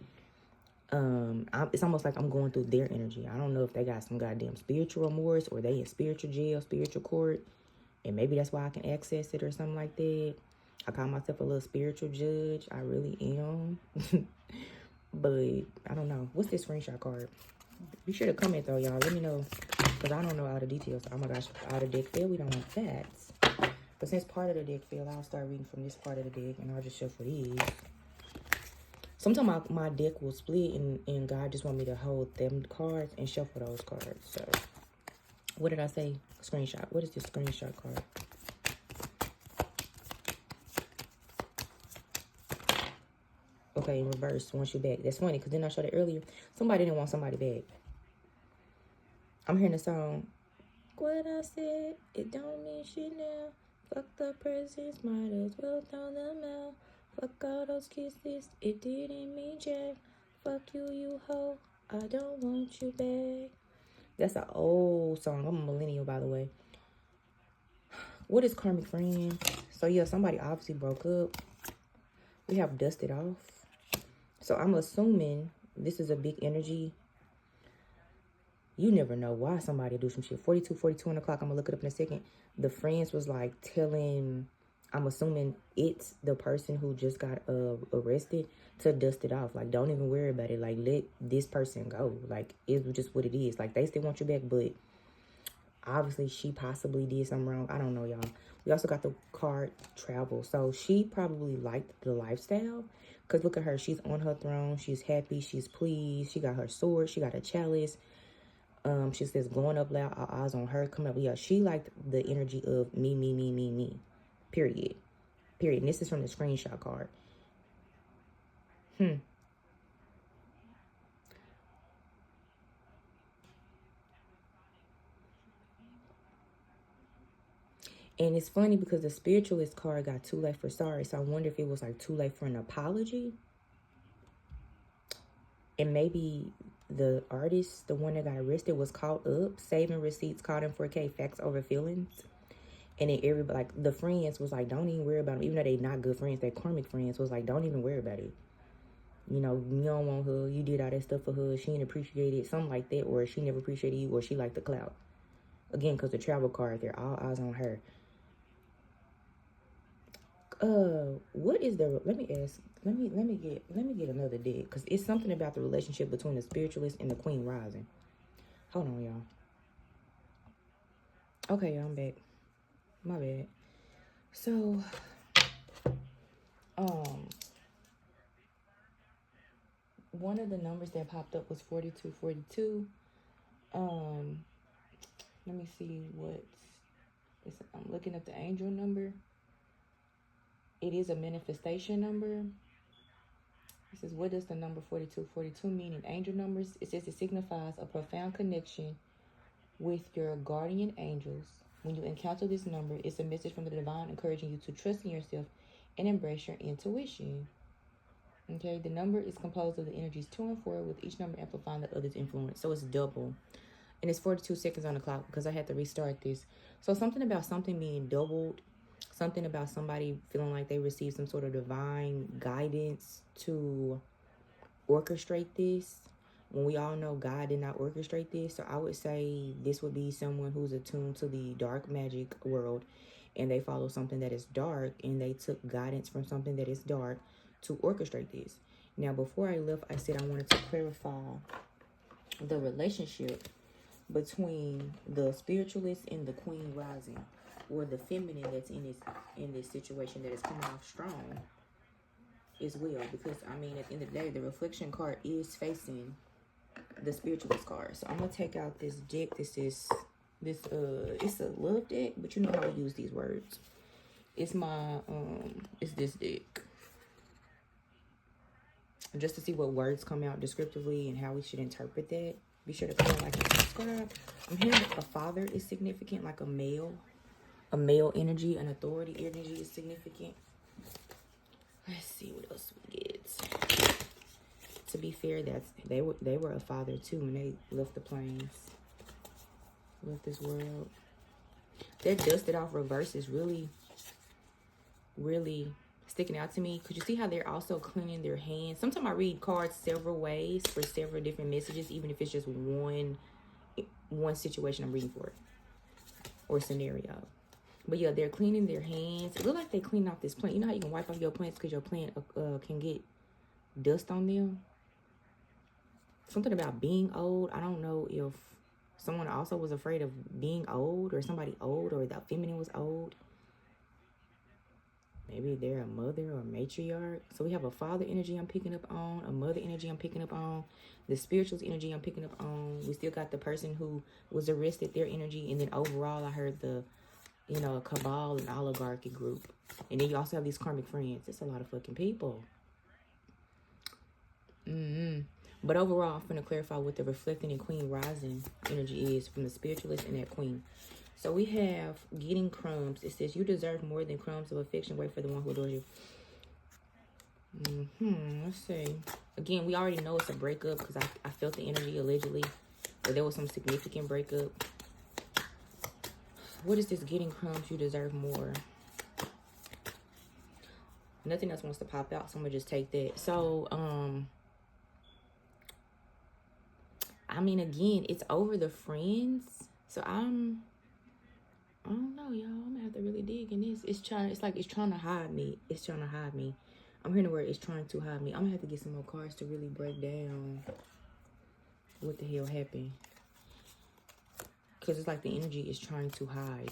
It's almost like I'm going through their energy. I don't know if they got some goddamn spiritual remorse or they in spiritual jail, spiritual court, and maybe that's why I can access it or something like that. I call myself a little spiritual judge. I really am. But I don't know. What's this screenshot card? Be sure to comment though, y'all. Let me know, because I don't know all the details. Oh my gosh, out of deck field, we don't want that. But since part of the deck field, I'll start reading from this part of the deck, and I'll just shuffle these. Sometimes my deck will split, and God just want me to hold them cards and shuffle those cards. So, what did I say? Screenshot. What is this screenshot card? Okay, in reverse, once you're back. That's funny, because didn't I show that earlier? Somebody didn't want somebody back. I'm hearing the song, what I said, it don't mean shit now. Fuck the presents, might as well throw them out. Fuck all those kisses, it didn't mean jack. Fuck you, you hoe, I don't want you back. That's an old song. I'm a millennial, by the way. What is karmic friend? So, yeah, somebody obviously broke up. We have dusted off. So, I'm assuming this is a big energy. You never know why somebody do some shit. 42 on the clock. I'm going to look it up in a second. The friends was like telling, I'm assuming it's the person who just got arrested, to dust it off. Like, don't even worry about it. Like, let this person go. Like, it's just what it is. Like, they still want you back, but obviously she possibly did something wrong. I don't know, y'all. We also got the card travel. So she probably liked the lifestyle. Because look at her. She's on her throne. She's happy. She's pleased. She got her sword. She got a chalice. She says, going up loud, all eyes on her, coming up. Yeah, she liked the energy of me, me, me, me, me. Period. Period. And this is from the screenshot card. And it's funny because the spiritualist card got too late for sorry. So I wonder if it was like too late for an apology. And maybe the artist, the one that got arrested, was caught up, saving receipts, caught in 4K, facts over feelings. And then everybody, like, the friends was like, don't even worry about them. Even though they not good friends, they karmic friends, was like, don't even worry about it. You know, you don't want her. You did all that stuff for her. She didn't appreciate it. Something like that. Or she never appreciated you. Or she liked the clout. Again, because the travel card, they're all eyes on her. What is the, let me ask, let me get another deck, because it's something about the relationship between the spiritualist and the queen rising. Hold on, y'all. Okay, y'all, I'm back. My bad. So, one of the numbers that popped up was 4242. Let me see I'm looking at the angel number. It is a manifestation number. It says, what does the number 4242 mean in angel numbers? It says it signifies a profound connection with your guardian angels, When you encounter this number, it's a message from the divine encouraging you to trust in yourself and embrace your intuition. Okay, the number is composed of the energies 2 and 4, with each number amplifying the other's influence. So it's double. And it's 42 seconds on the clock because I had to restart this. So something about something being doubled, something about somebody feeling like they received some sort of divine guidance to orchestrate this, when we all know God did not orchestrate this. So I would say this would be someone who's attuned to the dark magic world, and they follow something that is dark, and they took guidance from something that is dark to orchestrate this. Now, before I left, I said I wanted to clarify the relationship between the spiritualist and the queen rising, or the feminine that's in this situation that is coming off strong as well. Because I mean, at the end of the day, the reflection card is facing the spiritualist card. So I'm gonna take out this deck. This is it's a love deck, but you know how I use these words. It's my it's this deck, just to see what words come out descriptively and how we should interpret that. Be sure to comment, like, and subscribe. I'm hearing a father is significant, like a male energy, an authority energy is significant. Let's see what else we get. To be fair, they were a father too when they left the planes, left this world. That dusted off reverse is really, really sticking out to me, because you see how they're also cleaning their hands. Sometimes I read cards several ways for several different messages, even if it's just one situation I'm reading for, or scenario. But yeah, they're cleaning their hands. It looks like they clean off this plant. You know how you can wipe off your plants because your plant can get dust on them? Something about being old. I don't know if someone also was afraid of being old, or somebody old, or the feminine was old. Maybe they're a mother or a matriarch. So we have a father energy I'm picking up on, a mother energy I'm picking up on, the spirituals energy I'm picking up on. We still got the person who was arrested, their energy. And then overall, I heard the, you know, a cabal and oligarchy group. And then you also have these karmic friends. It's a lot of fucking people. But overall, I'm going to clarify what the reflecting and queen rising energy is from the spiritualist and that queen. So we have getting crumbs. It says, you deserve more than crumbs of affection. Wait for the one who adores you. Let's see. Again, we already know it's a breakup, because I felt the energy allegedly, but there was some significant breakup. What is this getting crumbs? You deserve more. Nothing else wants to pop out, so I'm going to just take that. So, I mean, again, it's over the friends. So I don't know, y'all. I'm gonna have to really dig in this. It's trying to hide me. It's trying to hide me. I'm hearing the word it's trying to hide me. I'm gonna have to get some more cards to really break down what the hell happened. Because it's like the energy is trying to hide.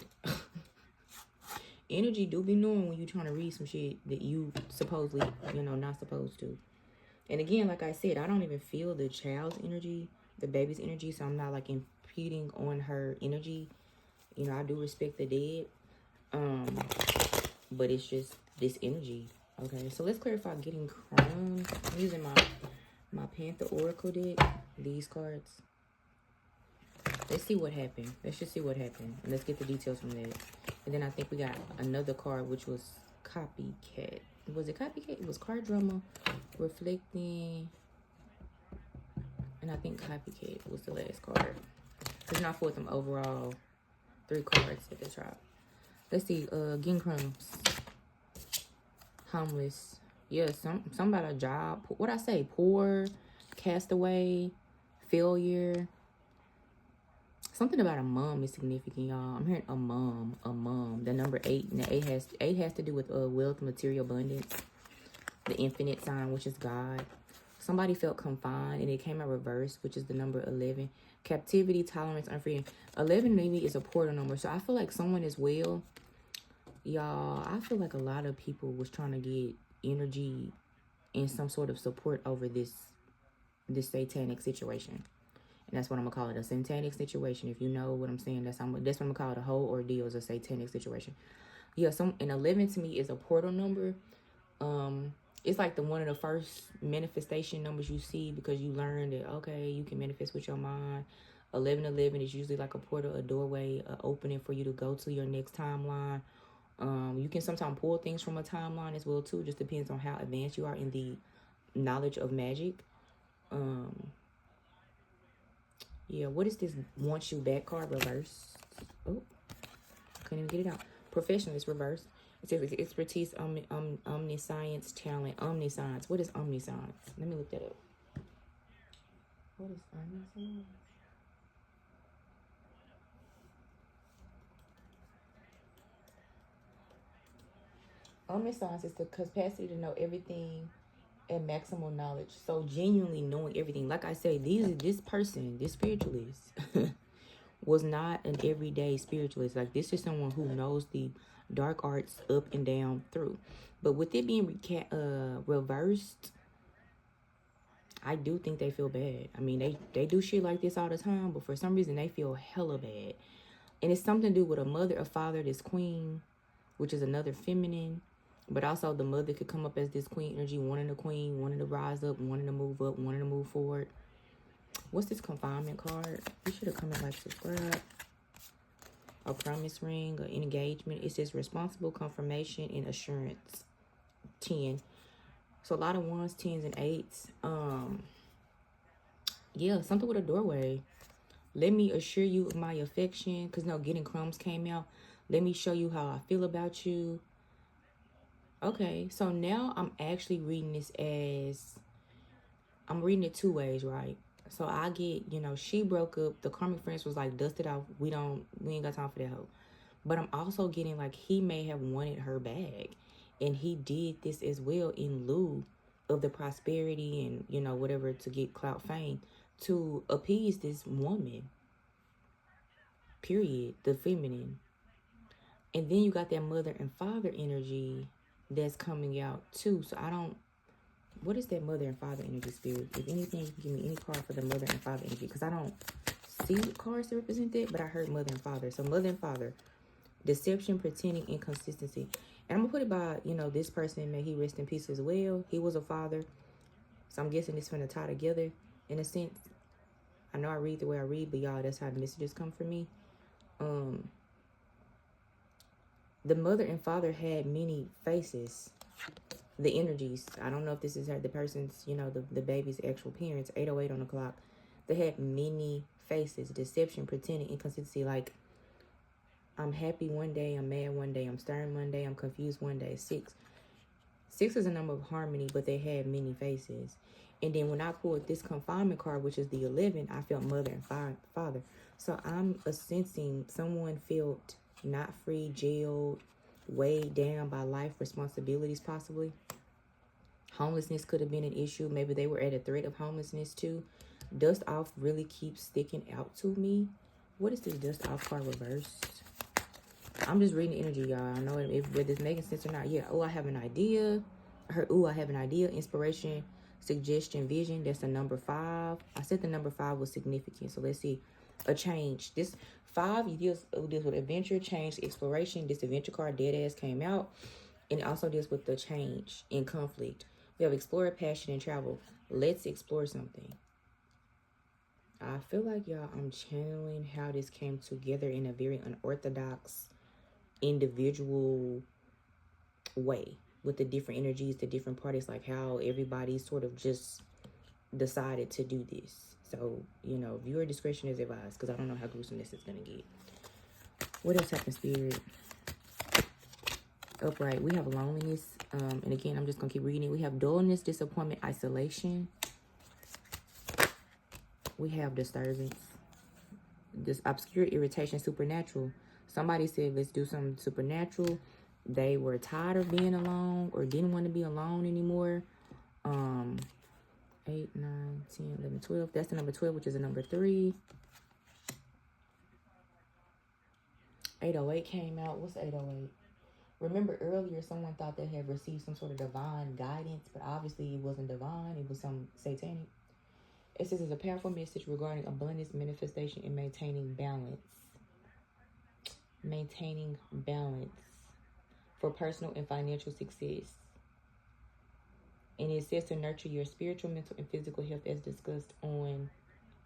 Energy do be knowing when you're trying to read some shit that you supposedly, you know, not supposed to. And again, like I said, I don't even feel the child's energy, the baby's energy, so I'm not like impeding on her energy. You know, I do respect the dead, but it's just this energy. Okay, so let's clarify getting crumbs. I'm using my Panther Oracle deck, these cards. Let's see what happened. Let's just see what happened, and let's get the details from that. And then I think we got another card, which was Copycat. Was it Copycat? It was Card Drama, Reflecting, and I think Copycat was the last card. It's not for them overall. 3 cards at the top. Let's see. Getting crumbs. Homeless. Yeah, some about a job. What I say? Poor, castaway, failure. Something about a mom is significant, y'all. I'm hearing a mom. The number 8, and the 8 has to do with wealth, material abundance. The infinite sign, which is God. Somebody felt confined, and it came out reverse, which is the number 11. Captivity, tolerance, unfreedom. 11 maybe is a portal number. So I feel like someone as well, y'all, I feel like a lot of people was trying to get energy and some sort of support over this satanic situation. And that's what I'm going to call it, a satanic situation. If you know what I'm saying, that's what I'm going to call it. A whole ordeal is a satanic situation. Yeah, and 11 to me is a portal number. It's like one of the first manifestation numbers you see, because you learn that, okay, you can manifest with your mind. 1111 is usually like a portal, a doorway, a opening for you to go to your next timeline. You can sometimes pull things from a timeline as well too. Just depends on how advanced you are in the knowledge of magic. Yeah, what is this want you back card reverse? Oh, couldn't even get it out. Professional is reverse. It says expertise, omniscience, talent, omniscience. What is omniscience? Let me look that up. What is omniscience? Omniscience is the capacity to know everything and maximal knowledge. So genuinely knowing everything. Like I say, this person, this spiritualist, was not an everyday spiritualist. Like, this is someone who knows the dark arts up and down through. But with it being reversed, I do think they feel bad. I mean, they do shit like this all the time, but for some reason they feel hella bad. And it's something to do with a mother, a father, this queen, which is another feminine. But also the mother could come up as this queen energy, wanting the queen, wanting to rise up, wanting to move up, wanting to move forward. What's this confinement card? You should have come and like, subscribe. A promise ring, an engagement. It says responsible, confirmation, and assurance. 10. So a lot of 1s, 10s, and 8s. Yeah, something with a doorway. Let me assure you of my affection. Because no, getting crumbs came out. Let me show you how I feel about you. Okay, so now I'm actually reading this as, I'm reading it 2 ways, right? So I get, she broke up. The karmic friends was like, dust it off. We ain't got time for that hoe. But I'm also getting like, he may have wanted her back. And he did this as well in lieu of the prosperity and, whatever, to get clout, fame, to appease this woman. Period. The feminine. And then you got that mother and father energy that's coming out too. So what is that mother and father energy, spirit? If anything, you can give me any card for the mother and father energy, because I don't see cards that represent that, but I heard mother and father. So mother and father, deception, pretending, inconsistency. And I'm gonna put it by, this person, may he rest in peace as well. He was a father. So I'm guessing it's gonna tie together in a sense. I know I read the way I read, but y'all, that's how the messages come from me. The mother and father had many faces. The energies. I don't know if this is the person's, the baby's actual parents. 8:08 on the clock. They had many faces. Deception, pretending, inconsistency. Like, I'm happy one day, I'm mad one day, I'm stern one day, I'm confused one day. 6. 6 is a number of harmony, but they had many faces. And then when I pulled this confinement card, which is the 11, I felt mother and father. So I'm sensing someone felt not free, jailed, weighed down by life responsibilities, possibly. Homelessness could have been an issue. Maybe they were at a threat of homelessness too. Dust off really keeps sticking out to me. What is this dust off card reversed? I'm just reading the energy, y'all. I know whether it's making sense or not. Yeah. Oh, I have an idea. I have an idea. Inspiration, suggestion, vision. That's the number 5. I said the number 5 was significant. So let's see. A change. This 5 deals with adventure, change, exploration. This adventure card, dead ass, came out. And it also deals with the change in conflict. We have explorer, passion, and travel. Let's explore something. I feel like, y'all, I'm channeling how this came together in a very unorthodox, individual way, with the different energies, the different parties, like how everybody sort of just decided to do this. So, viewer discretion is advised, because I don't know how gruesome this is going to get. What else happened, spirit? Upright. We have loneliness. And again, I'm just going to keep reading it. We have dullness, disappointment, isolation. We have disturbance. This obscure irritation, supernatural. Somebody said, let's do something supernatural. They were tired of being alone or didn't want to be alone anymore. 8, 9, 10, 11, 12. That's the number 12, which is the number 3. 808 came out. What's 808? Remember earlier, someone thought they had received some sort of divine guidance, but obviously it wasn't divine. It was some satanic. It says it's a powerful message regarding abundance, manifestation, and maintaining balance. Maintaining balance for personal and financial success. And it says to nurture your spiritual, mental, and physical health as discussed on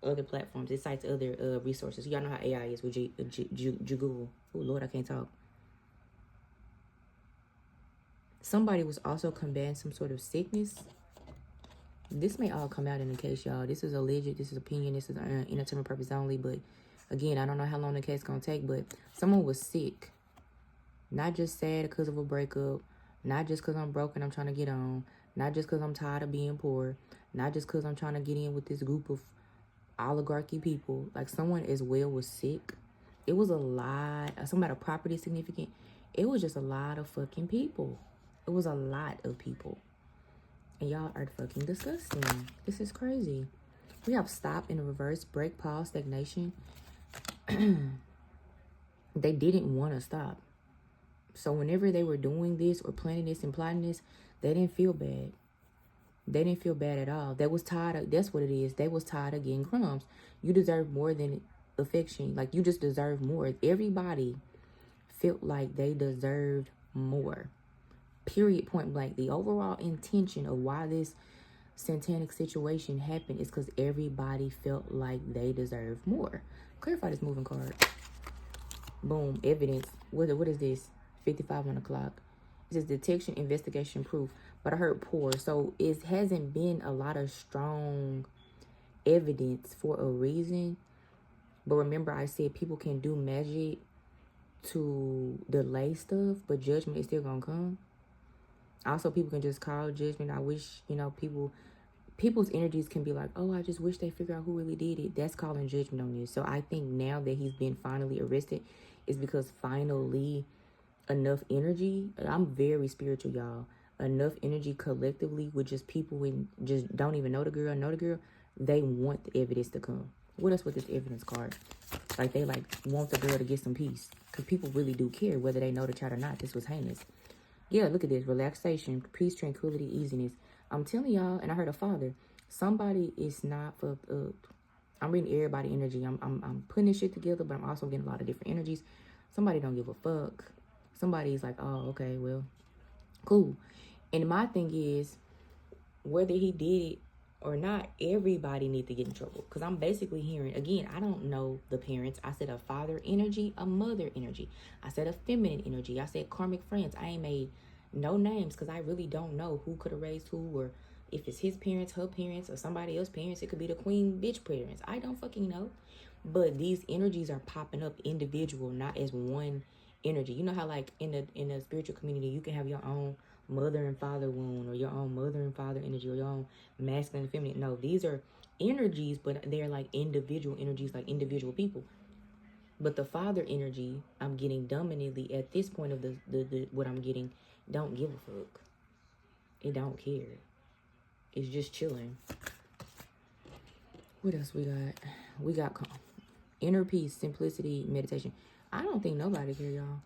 other platforms. It cites other resources. Y'all know how AI is with Google. Oh, Lord, I can't talk. Somebody was also combating some sort of sickness. This may all come out in the case, y'all. This is alleged. This is opinion. This is entertainment purpose only. But again, I don't know how long the case is going to take. But someone was sick. Not just sad because of a breakup. Not just because I'm broke and I'm trying to get on. Not just because I'm tired of being poor. Not just because I'm trying to get in with this group of oligarchy people. Like, someone as well was sick. It was a lot. Something about a property significant. It was just a lot of fucking people. It was a lot of people. And y'all are fucking disgusting. This is crazy. We have stop and reverse, break, pause, stagnation. They didn't want to stop. So whenever they were doing this or planning this and plotting this, they didn't feel bad. They didn't feel bad at all. They was tired of, that's what it is. They was tired of getting crumbs. You deserve more than affection. Like, you just deserve more. Everybody felt like they deserved more. Period, point blank. The overall intention of why this satanic situation happened is because everybody felt like they deserved more. Clarify this moving card. Boom, evidence. What is this? 55 on the clock. It says detection, investigation, proof. But I heard poor. So it hasn't been a lot of strong evidence for a reason. But remember, I said people can do magic to delay stuff, but judgment is still gonna come. Also, people can just call judgment. I wish, people's energies can be like, oh, I just wish they figure out who really did it. That's calling judgment on this. So I think now that he's been finally arrested is because finally enough energy. I'm very spiritual, y'all. Enough energy collectively with just people who just don't even know the girl, they want the evidence to come. What else with this evidence card? Like, they want the girl to get some peace. Because people really do care whether they know the child or not. This was heinous. Yeah, look at this. Relaxation, peace, tranquility, easiness. I'm telling y'all, and I heard a father, somebody is not fucked up. I'm reading everybody energy. I'm putting this shit together, but I'm also getting a lot of different energies. Somebody don't give a fuck. Somebody's like, oh, okay, well, cool. And my thing is, whether he did it or not, everybody need to get in trouble. Because I'm basically hearing, again, I don't know the parents. I said a father energy, a mother energy. I said a feminine energy. I said karmic friends. I ain't made no names because I really don't know who could have raised who, or if it's his parents, her parents, or somebody else's parents. It could be the queen bitch parents. I don't fucking know. But these energies are popping up individual, not as one energy. You know how, like, in the spiritual community, you can have your own mother and father wound, or your own mother and father energy, or your own masculine and feminine. No, these are energies, but they're like individual energies, like individual people. But the father energy, I'm getting dominantly at this point of the what I'm getting, don't give a fuck. It don't care. It's just chilling. What else we got? We got inner peace, simplicity, meditation. I don't think nobody care, y'all.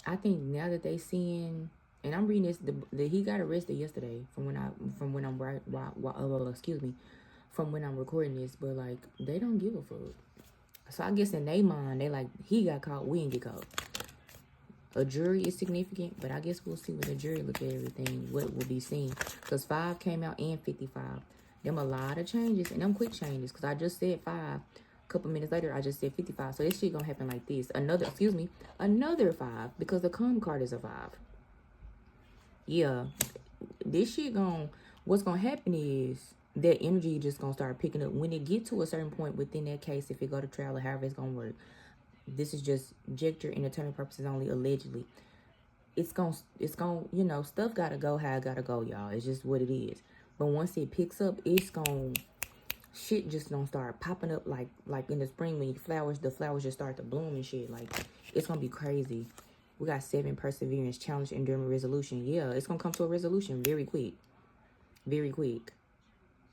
I think now that they seeing, and I'm reading this, he got arrested yesterday from when I'm recording this, but like, they don't give a fuck. So I guess in their mind, they like, he got caught, we didn't get caught. A jury is significant, but I guess we'll see when the jury look at everything, what will be seen. Because 5 came out and 55. Them a lot of changes, and them quick changes. Because I just said 5. A couple minutes later, I just said 55. So this shit gonna happen like this. Another 5. Because the come card is a 5. Yeah. This shit what's gonna happen is that energy just gonna start picking up. When it get to a certain point within that case, if it go to trial or however it's gonna work, this is just Jector entertainment purposes only, allegedly. It's gonna, stuff gotta go how it gotta go, y'all. It's just what it is. But once it picks up, it's gonna, shit just gonna start popping up like in the spring when the flowers just start to bloom and shit. Like, it's gonna be crazy. We got 7, perseverance, challenge, endurance, resolution. Yeah, it's gonna come to a resolution very quick. Very quick.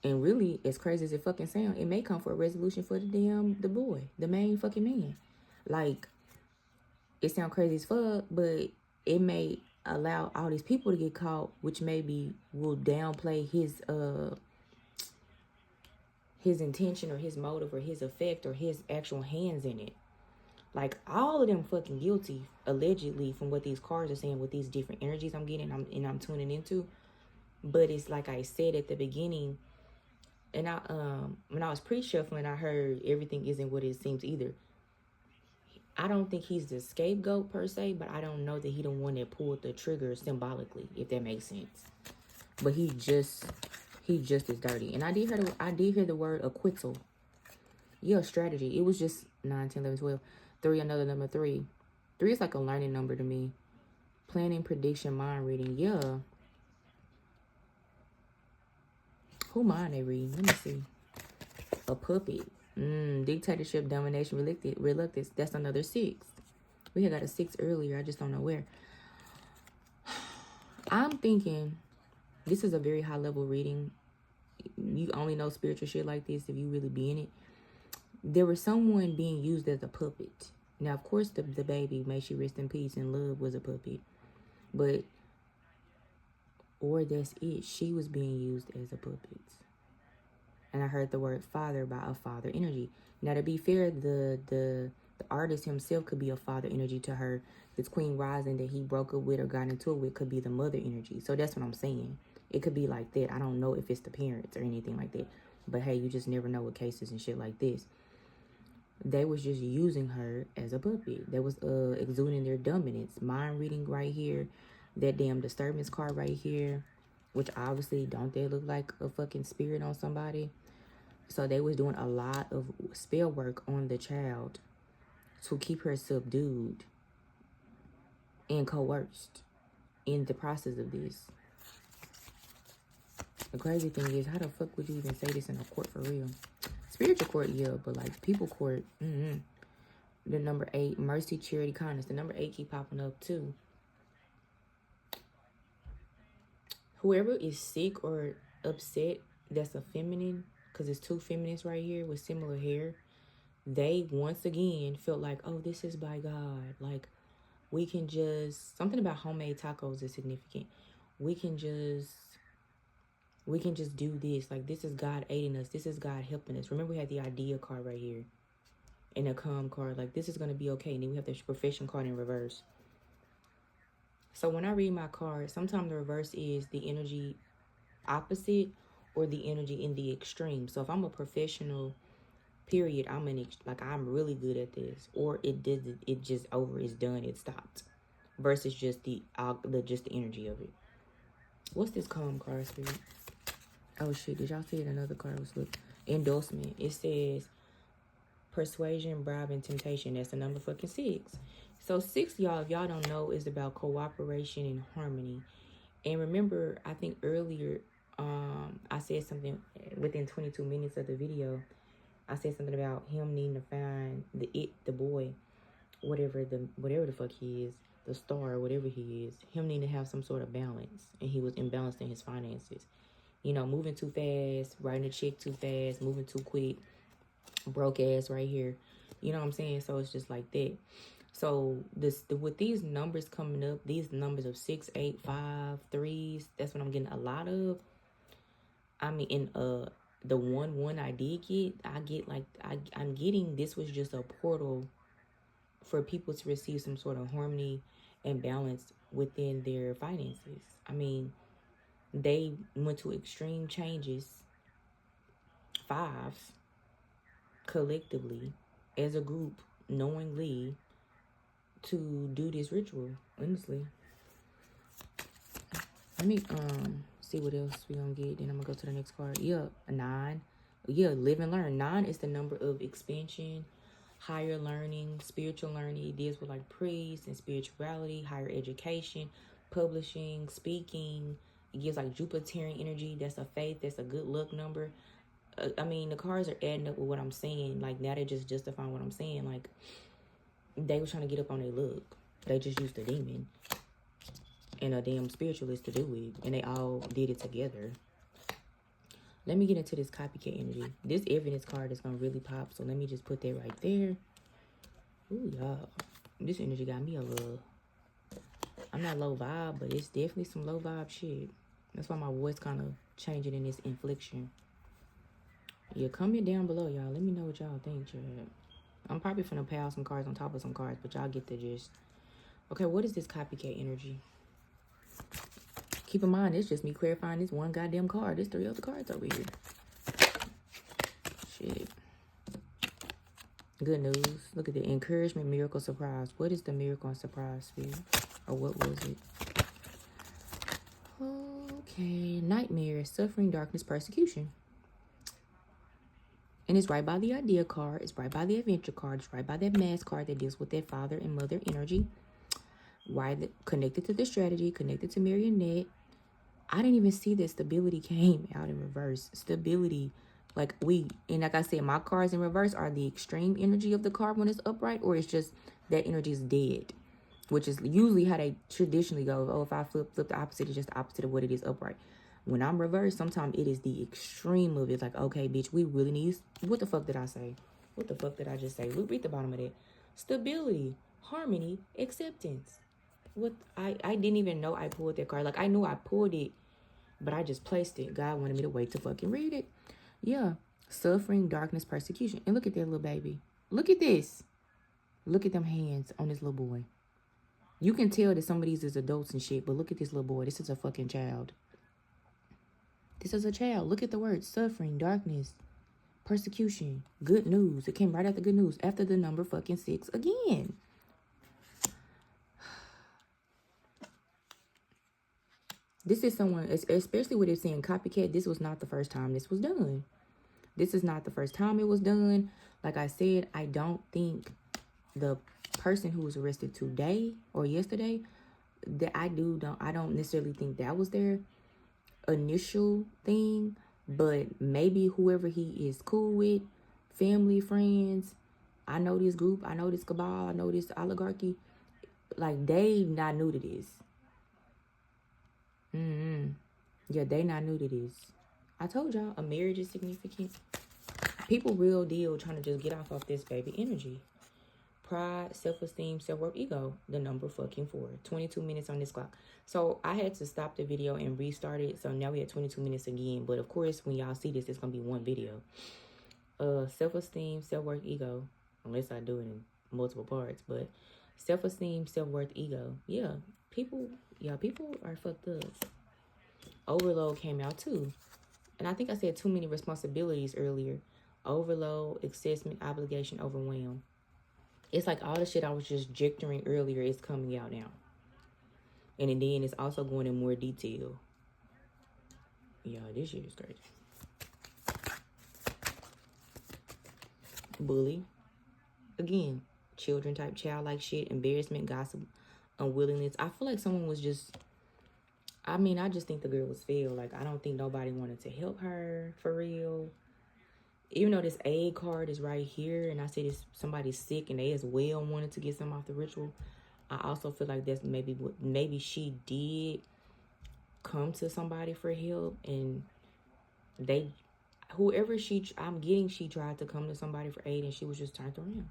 And really, as crazy as it fucking sounds, it may come for a resolution for the boy, the main fucking man. Like, it sounds crazy as fuck, but it may allow all these people to get caught, which maybe will downplay his intention or his motive or his effect or his actual hands in it. Like, all of them fucking guilty, allegedly, from what these cards are saying with these different energies I'm getting and I'm tuning into. But it's like I said at the beginning, And when I was pre-shuffling, I heard everything isn't what it seems either. I don't think he's the scapegoat per se, but I don't know that he the one that pulled the trigger symbolically, if that makes sense. But he just is dirty. And I did hear the word acquittal. Yeah, strategy. It was just 9, 10, 11, 12. 3, another number 3. 3 is like a learning number to me. Planning, prediction, mind reading. Yeah. Who mind they reading? Let me see. A puppet. Dictatorship, domination, reluctance. That's another 6. We had got a 6 earlier. I just don't know where. I'm thinking this is a very high level reading. You only know spiritual shit like this if you really be in it. There was someone being used as a puppet. Now, of course, the baby, may she rest in peace and love, was a puppet. But, or that's it. She was being used as a puppet. And I heard the word father by a father energy. Now, to be fair, the artist himself could be a father energy to her. This Queen Rising that he broke up with or got into it with could be the mother energy. So that's what I'm saying. It could be like that. I don't know if it's the parents or anything like that. But hey, you just never know with cases and shit like this. They was just using her as a puppet. They was exuding their dominance. Mind reading right here. That damn disturbance card right here. Which obviously, don't they look like a fucking spirit on somebody? So they was doing a lot of spell work on the child to keep her subdued and coerced in the process of this. The crazy thing is, how the fuck would you even say this in a court for real? Spiritual court, yeah, but like people court, The number 8, mercy, charity, kindness. The number 8 keep popping up too. Whoever is sick or upset, that's a feminine, because it's 2 feminists right here with similar hair. They once again felt like, oh, this is by God. Like, we can just, something about homemade tacos is significant. We can just do this. Like, this is God aiding us. This is God helping us. Remember, we had the idea card right here and a calm card. Like, this is going to be okay. And then we have the profession card in reverse. So when I read my card, sometimes the reverse is the energy opposite or the energy in the extreme. So if I'm a professional, period, I'm really good at this, or it just over, it's done, it stopped, versus just the energy of it. What's this calm card, spirit? Oh shit, did y'all see it? Another card was endorsement. It says persuasion, bribe, and temptation. That's the number fucking 6. So 6, y'all, if y'all don't know, is about cooperation and harmony. And remember, I think earlier, I said something within 22 minutes of the video. I said something about him needing to find the boy, whatever the fuck he is, the star, whatever he is, him needing to have some sort of balance. And he was imbalanced in his finances. You know, moving too fast, writing a check too fast, moving too quick, broke ass right here. You know what I'm saying? So it's just like that. So with these numbers coming up, these numbers of 6, 8, 5, 3s, that's what I'm getting a lot of. I mean, in the 1 I did get, I'm getting, this was just a portal for people to receive some sort of harmony and balance within their finances. I mean, they went to extreme changes, 5s, collectively, as a group, knowingly, to do this ritual, honestly. Let me see what else we gonna get, then I'm gonna go to the next card. Yeah, a 9. Yeah, live and learn. 9 is the number of expansion, higher learning, spiritual learning. It deals with like priests and spirituality, higher education, publishing, speaking. It gives like Jupiterian energy. That's a faith. That's a good luck number. I mean, the cards are adding up with what I'm saying. Like, now they're just justifying what I'm saying. Like, they were trying to get up on their luck. They just used a demon and a damn spiritualist to do it. And they all did it together. Let me get into this copycat energy. This evidence card is going to really pop. So let me just put that right there. Ooh, y'all. This energy got me a little... I'm not low vibe, but it's definitely some low vibe shit. That's why my voice kind of changing in this inflection. Yeah, comment down below, y'all. Let me know what y'all think, Chad. I'm probably finna pile some cards on top of some cards, but y'all get the gist. Okay, what is this copycat energy? Keep in mind, it's just me clarifying this one goddamn card. There's 3 other cards over here. shit. Good news. Look at the encouragement, miracle, surprise. What is the miracle and surprise feel? Or what was it? Okay. Nightmare, suffering, darkness, persecution. And it's right by the idea card. It's right by the adventure card. It's right by that mask card that deals with that father and mother energy. Why connected to the strategy, connected to marionette. I didn't even see that stability came out in reverse. Stability. Like I said, my cards in reverse are the extreme energy of the card when it's upright, or it's just that energy is dead, which is usually how they traditionally go. Oh, if I flip the opposite, it's just the opposite of what it is upright. When I'm reversed, sometimes it is the extreme of it. Like, okay, bitch, we really need, what the fuck did I say? What the fuck did I just say? Read the bottom of that. Stability, harmony, acceptance. What I didn't even know I pulled that card. Like, I knew I pulled it, but I just placed it. God wanted me to wait to fucking read it. Yeah. Suffering, darkness, persecution. And look at that little baby. Look at this. Look at them hands on this little boy. You can tell that some of these is adults and shit, but look at this little boy. This is a fucking child. This is a child. Look at the words. Suffering, darkness, persecution, good news. It came right after good news. After the number fucking 6 again. This is someone, especially with it saying copycat, this was not the first time this was done. This is not the first time it was done. Like I said, I don't think the person who was arrested today or yesterday, that I don't necessarily think that was their initial thing, but maybe whoever he is cool with, family, friends, I know this group, I know this cabal, I know this oligarchy, like they not new to this. Yeah, they not new to this. I told y'all a marriage is significant. People real deal trying to just get off this baby energy. Pride, self-esteem, self-worth, ego. The number fucking 4. 22 minutes on this clock. So I had to stop the video and restart it. So now we have 22 minutes again. But of course, when y'all see this, it's going to be one video. Self-esteem, self-worth, ego. Unless I do it in multiple parts. But self-esteem, self-worth, ego. Yeah, people are fucked up. Overload came out too. And I think I said too many responsibilities earlier. Overload, assessment, obligation, overwhelm. It's like all the shit I was just gesturing earlier is coming out now. And then it's also going in more detail. Yeah, this shit is crazy. Bully. Again, children type childlike shit, embarrassment, gossip, unwillingness. I feel like someone was just, I just think the girl was failed. Like, I don't think nobody wanted to help her for real. Even though this aid card is right here, and I say this somebody's sick and they as well wanted to get some off the ritual, I also feel like that's maybe she did come to somebody for help, and she tried to come to somebody for aid, and she was just turned around.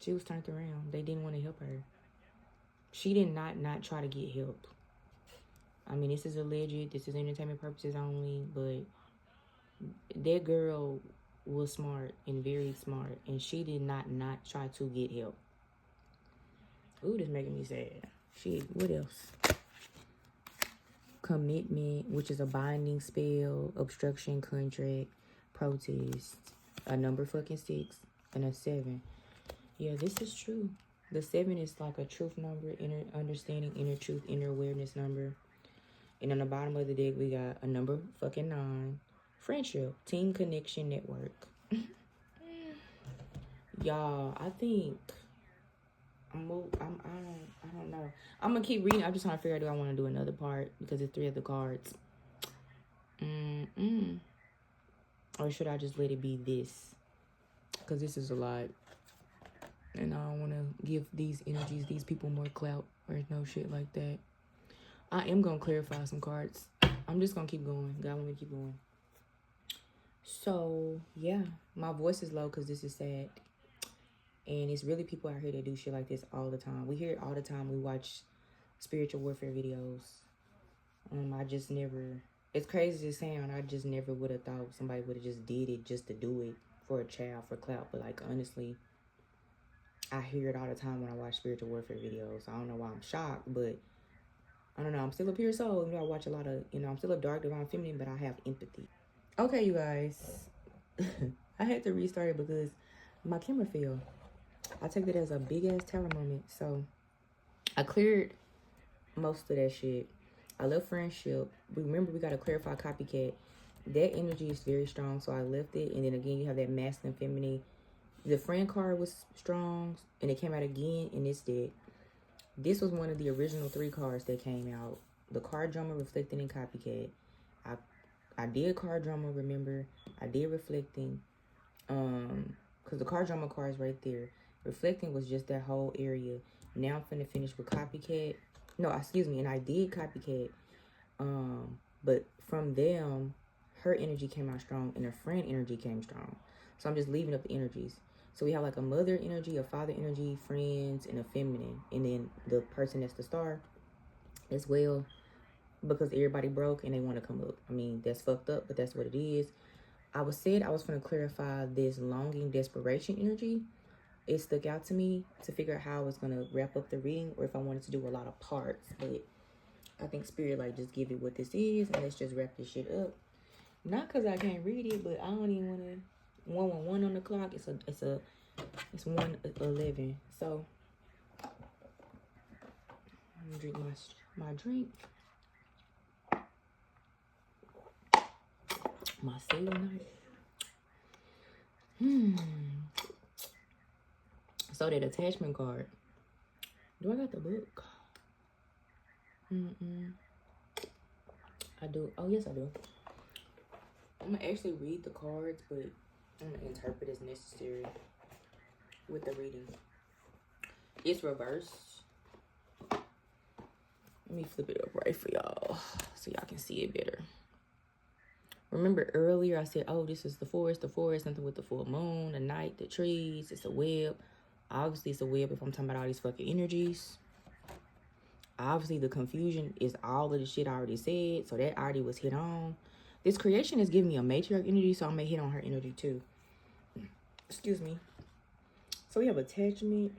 She was turned around. They didn't want to help her. She did not try to get help. This is alleged. This is entertainment purposes only, but that girl was smart and very smart, and she did not try to get help. Ooh, this making me sad. Shit, what else? Commitment, which is a binding spell, obstruction, contract, protest, a number fucking 6, and a 7. Yeah, this is true. The 7 is like a truth number, inner understanding, inner truth, inner awareness number. And on the bottom of the deck, we got a number fucking 9. Friendship, team connection, network. Y'all, I think I don't know. I'm gonna keep reading. I'm just trying to figure out, do I want to do another part because it's 3 of the cards. Or should I just let it be this? Because this is a lot, and I don't want to give these energies, these people, more clout or no shit like that. I am gonna clarify some cards. I'm just gonna keep going. God want me to keep going. So, yeah, my voice is low because this is sad. And it's really people out here that do shit like this all the time. We hear it all the time. We watch spiritual warfare videos. I just never, it's crazy to sound, I just never would have thought somebody would have just did it just to do it for a child, for clout. But, like, honestly, I hear it all the time when I watch spiritual warfare videos. I don't know why I'm shocked, but I don't know. I'm still a pure soul. I watch a lot of, I'm still a dark, divine feminine, but I have empathy. Okay, you guys. I had to restart it because my camera fell. I take that as a big ass tower moment. So I cleared most of that shit. I left friendship. Remember, we got to clarify copycat. That energy is very strong, so I left it. And then again, you have that masculine, feminine. The friend card was strong, and it came out again, and it's dead. This was one of the original 3 cards that came out. The card drama reflecting in copycat. I did card drama, remember. I did reflecting. Because the card drama card is right there. Reflecting was just that whole area. Now I'm finna finish with copycat. No, excuse me, and I did copycat. But from them, her energy came out strong and her friend energy came strong. So I'm just leaving up the energies. So we have like a mother energy, a father energy, friends, and a feminine. And then the person that's the star as well. Because everybody broke and they want to come up. I mean, that's fucked up, but that's what it is. I was going to clarify this longing, desperation energy. It stuck out to me to figure out how I was going to wrap up the reading or if I wanted to do a lot of parts. But I think Spirit, like, just give it what this is and let's just wrap this shit up. Not because I can't read it, but I don't even want to. 111 on the clock. It's 1:11. So I'm gonna drink my drink. My cellulite. So that attachment card. Do I got the book? I do. Oh, yes, I do. I'm going to actually read the cards, but I'm going to interpret as necessary with the reading. It's reversed. Let me flip it up right for y'all so y'all can see it better. Remember earlier I said, oh, this is the forest, something with the full moon, the night, the trees, it's a web. Obviously, it's a web if I'm talking about all these fucking energies. Obviously, the confusion is all of the shit I already said, so that already was hit on. This creation is giving me a matriarch energy, so I'm going to hit on her energy too. Excuse me. So we have attachment.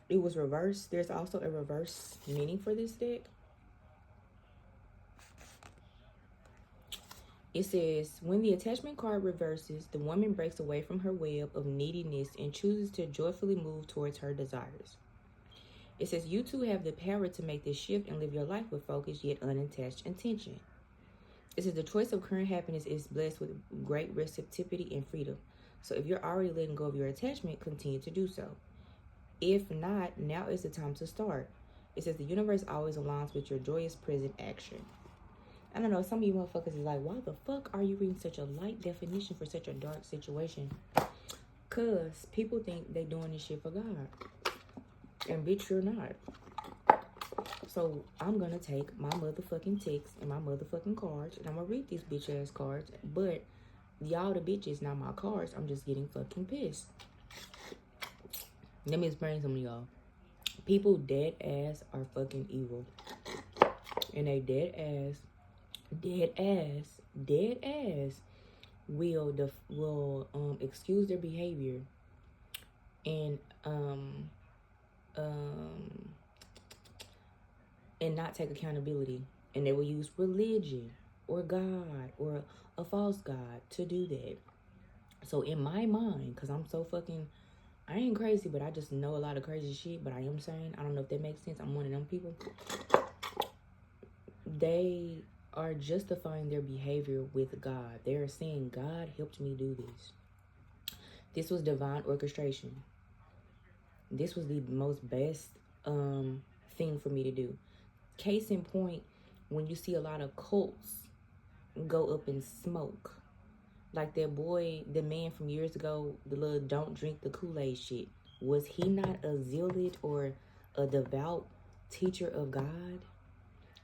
It was reversed. There's also a reverse meaning for this deck. It says, when the attachment card reverses, the woman breaks away from her web of neediness and chooses to joyfully move towards her desires. It says, you two have the power to make this shift and live your life with focused yet unattached intention. It says, the choice of current happiness is blessed with great receptivity and freedom. So if you're already letting go of your attachment, continue to do so. If not, now is the time to start. It says, the universe always aligns with your joyous present action. I don't know, some of you motherfuckers is like, why the fuck are you reading such a light definition for such a dark situation? Because people think they doing this shit for God. And bitch, you're not. So I'm going to take my motherfucking text and my motherfucking cards. And I'm going to read these bitch ass cards. But y'all the bitches, not my cards. I'm just getting fucking pissed. Let me explain some of y'all. People dead ass are fucking evil. And they dead ass will excuse their behavior and not take accountability, and they will use religion or God or a false God to do that. So in my mind, because I'm so fucking, I ain't crazy, but I just know a lot of crazy shit, but I am sane. I don't know if that makes sense. I'm one of them people. They are justifying their behavior with God. They are saying, God helped me do this. This was divine orchestration. This was the most best thing for me to do. Case in point, when you see a lot of cults go up in smoke. Like that boy, the man from years ago, the little don't drink the Kool-Aid shit. Was he not a zealot or a devout teacher of God?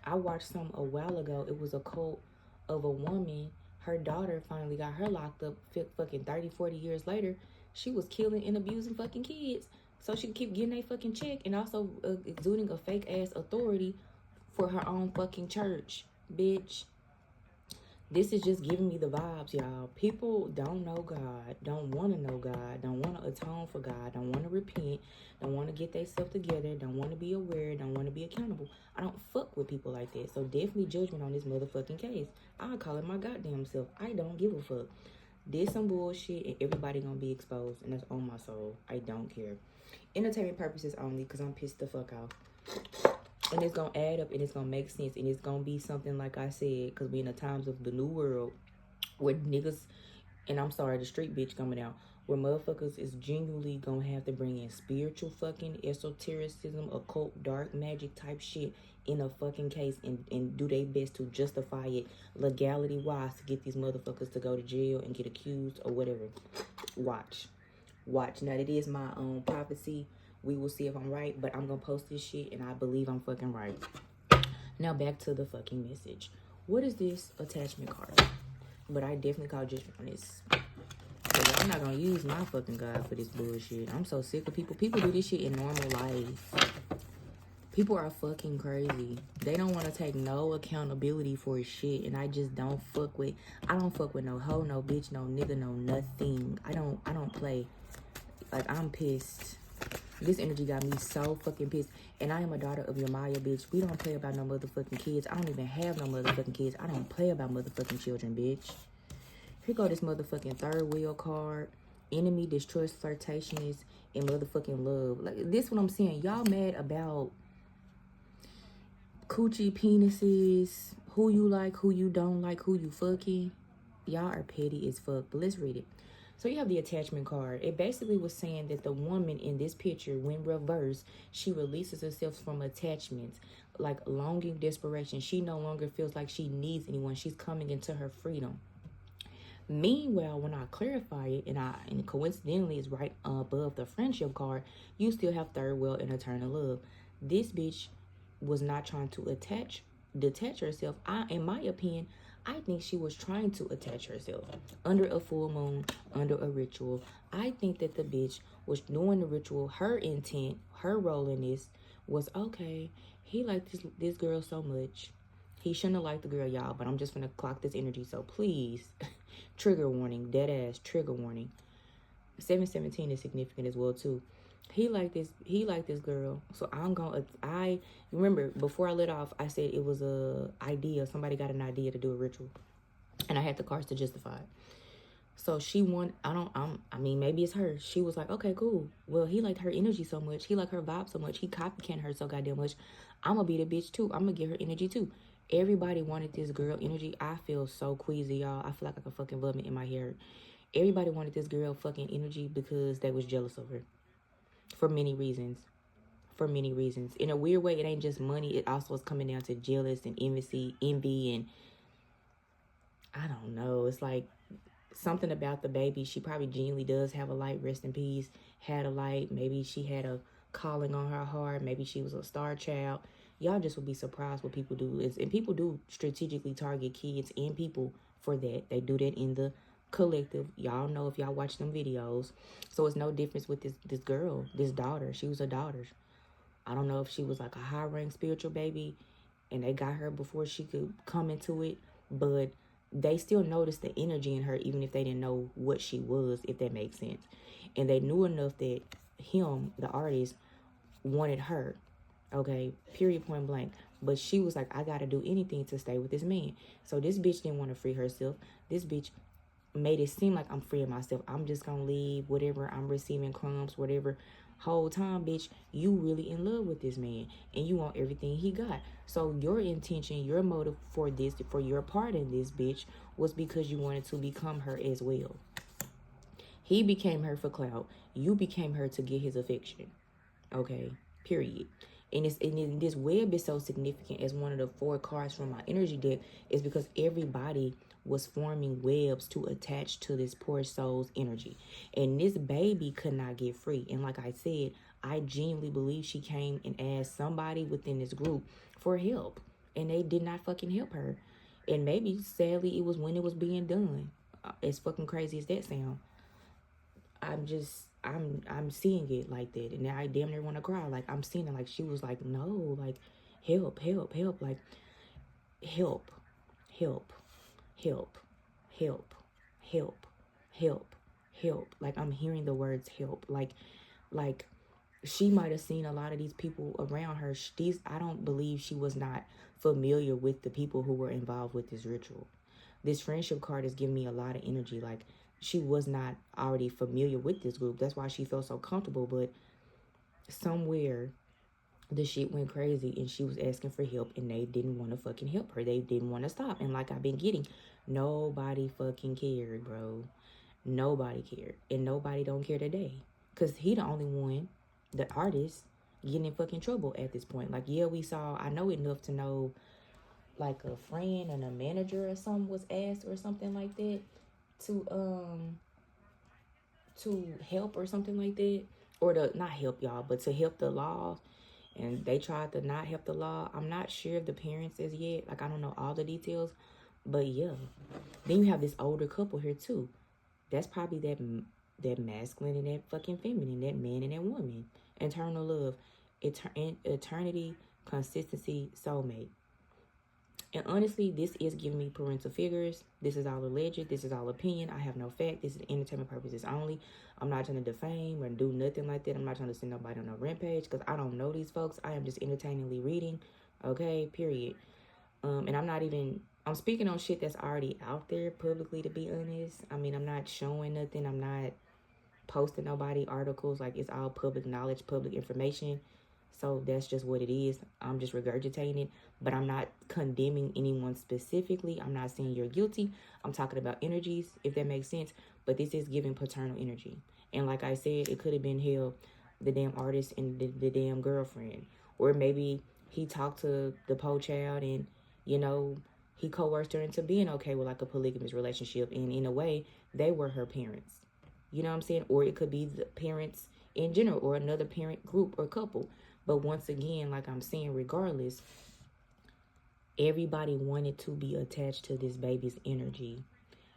I watched some a while ago. It was a cult of a woman. Her daughter finally got her locked up fucking 30, 40 years later. She was killing and abusing fucking kids so she could keep getting a fucking check and also exuding a fake ass authority for her own fucking church. Bitch. This is just giving me the vibes, y'all. People don't know God, don't want to know God, don't want to atone for God, don't want to repent, don't want to get themselves together, don't want to be aware, don't want to be accountable. I don't fuck with people like that. So definitely judgment on this motherfucking case. I'll call it my goddamn self. I don't give a fuck. Did some bullshit and everybody gonna be exposed, and that's on my soul. I don't care. Entertainment purposes only, because I'm pissed the fuck off. And it's gonna add up and it's gonna make sense and it's gonna be something like I said, because we in the times of the new world where niggas, and I'm sorry, the street bitch coming out, where motherfuckers is genuinely gonna have to bring in spiritual fucking esotericism, occult, dark magic type shit in a fucking case and do their best to justify it legality wise to get these motherfuckers to go to jail and get accused or whatever. Watch. Now, it is my own prophecy. We will see if I'm right, but I'm gonna post this shit and I believe I'm fucking right. Now back to the fucking message. What is this attachment card? But I definitely call judgment on this. So I'm not gonna use my fucking God for this bullshit. I'm so sick of people. People do this shit in normal life. People are fucking crazy. They don't want to take no accountability for shit, and I just don't fuck with. I don't fuck with no hoe, no bitch, no nigga, no nothing. I don't play. Like, I'm pissed. This energy got me so fucking pissed. And I am a daughter of Yamaya, bitch. We don't play about no motherfucking kids. I don't even have no motherfucking kids. I don't play about motherfucking children, bitch. Here go this motherfucking third wheel card. Enemy, distrust, flirtationist, and motherfucking love. Like, this what I'm saying. Y'all mad about coochie, penises, who you like, who you don't like, who you fucking. Y'all are petty as fuck. But let's read it. So you have the attachment card. It basically was saying that the woman in this picture, when reversed, she releases herself from attachments, like longing, desperation. She no longer feels like she needs anyone. She's coming into her freedom. Meanwhile, when I clarify it, and coincidentally it's right above the friendship card, you still have third wheel and eternal love. This bitch was not trying to detach herself. In my opinion, I think she was trying to attach herself under a full moon, under a ritual. I think that the bitch was doing the ritual. Her intent, her role in this was, okay, he liked this girl so much. He shouldn't have liked the girl, y'all, but I'm just gonna clock this energy. So please, trigger warning, dead ass trigger warning. 717 is significant as well too. He liked this girl. So I remember before I lit off, I said it was a idea. Somebody got an idea to do a ritual. And I had the cards to justify it. So she won. I mean, maybe it's her. She was like, okay, cool. Well, he liked her energy so much. He liked her vibe so much. He copycat her so goddamn much. I'm gonna be the bitch too. I'm gonna get her energy too. Everybody wanted this girl energy. I feel so queasy, y'all. I feel like I could fucking vomit in my hair. Everybody wanted this girl fucking energy because they was jealous of her. For many reasons. In a weird way, it ain't just money. It also is coming down to jealous and envy, and I don't know. It's like something about the baby. She probably genuinely does have a light. Rest in peace. Had a light. Maybe she had a calling on her heart. Maybe she was a star child. Y'all just would be surprised what people do. And people do strategically target kids and people for that. They do that in the collective. Y'all know if y'all watch them videos. So it's no difference with this girl, this daughter. She was a daughter. I don't know if she was like a high rank spiritual baby and they got her before she could come into it, but they still noticed the energy in her even if they didn't know what she was, if that makes sense. And they knew enough that him, the artist, wanted her. Okay, period, point blank. But she was like, I gotta do anything to stay with this man. So this bitch didn't want to free herself. This bitch made it seem like I'm freeing myself. I'm just gonna leave, whatever. I'm receiving crumbs, whatever. Whole time, bitch, you really in love with this man and you want everything he got. So your intention, your motive for this, for your part in this, bitch, was because you wanted to become her as well. He became her for clout. You became her to get his affection. Okay, period. And this web is so significant as one of the 4 cards from my energy deck is because everybody was forming webs to attach to this poor soul's energy. And this baby could not get free. And like I said, I genuinely believe she came and asked somebody within this group for help. And they did not fucking help her. And maybe, sadly, it was when it was being done. As fucking crazy as that sound. I'm seeing it like that, and I damn near want to cry. Like, I'm seeing it like she was like, no, like, help, like, help. help, help, help, help, help. Like, I'm hearing the words help. Like she might have seen a lot of these people around her. I don't believe she was not familiar with the people who were involved with this ritual. This friendship card is giving me a lot of energy. Like, she was not already familiar with this group. That's why she felt so comfortable. But somewhere the shit went crazy and she was asking for help and they didn't want to fucking help her. They didn't want to stop. And like I've been getting, nobody fucking cared, bro. Nobody cared. And nobody don't care today. Because he the only one, the artist, getting in fucking trouble at this point. Like, yeah, I know enough to know, like, a friend and a manager or something was asked or something like that to help or something like that. Or to not help y'all, but to help the law. And they tried to not help the law. I'm not sure of the parents as yet. Like, I don't know all the details. But yeah. Then you have this older couple here too. That's probably that masculine and that fucking feminine, that man and that woman. Eternal love, eternity, consistency, soulmate. And honestly, this is giving me parental figures. This is all alleged. This is all opinion. I have no fact. This is entertainment purposes only. I'm not trying to defame or do nothing like that. I'm not trying to send nobody on a rampage because I don't know these folks. I am just entertainingly reading. Okay, period. And I'm speaking on shit that's already out there publicly, to be honest. I mean, I'm not showing nothing. I'm not posting nobody articles. Like, it's all public knowledge, public information. So that's just what it is. I'm just regurgitating it, but I'm not condemning anyone specifically. I'm not saying you're guilty. I'm talking about energies, if that makes sense. But this is giving paternal energy. And like I said, it could have been hell, the damn artist and the damn girlfriend. Or maybe he talked to the poor child and, you know, he coerced her into being okay with like a polygamous relationship. And in a way, they were her parents. You know what I'm saying? Or it could be the parents in general or another parent group or couple. But once again, like I'm saying, regardless, everybody wanted to be attached to this baby's energy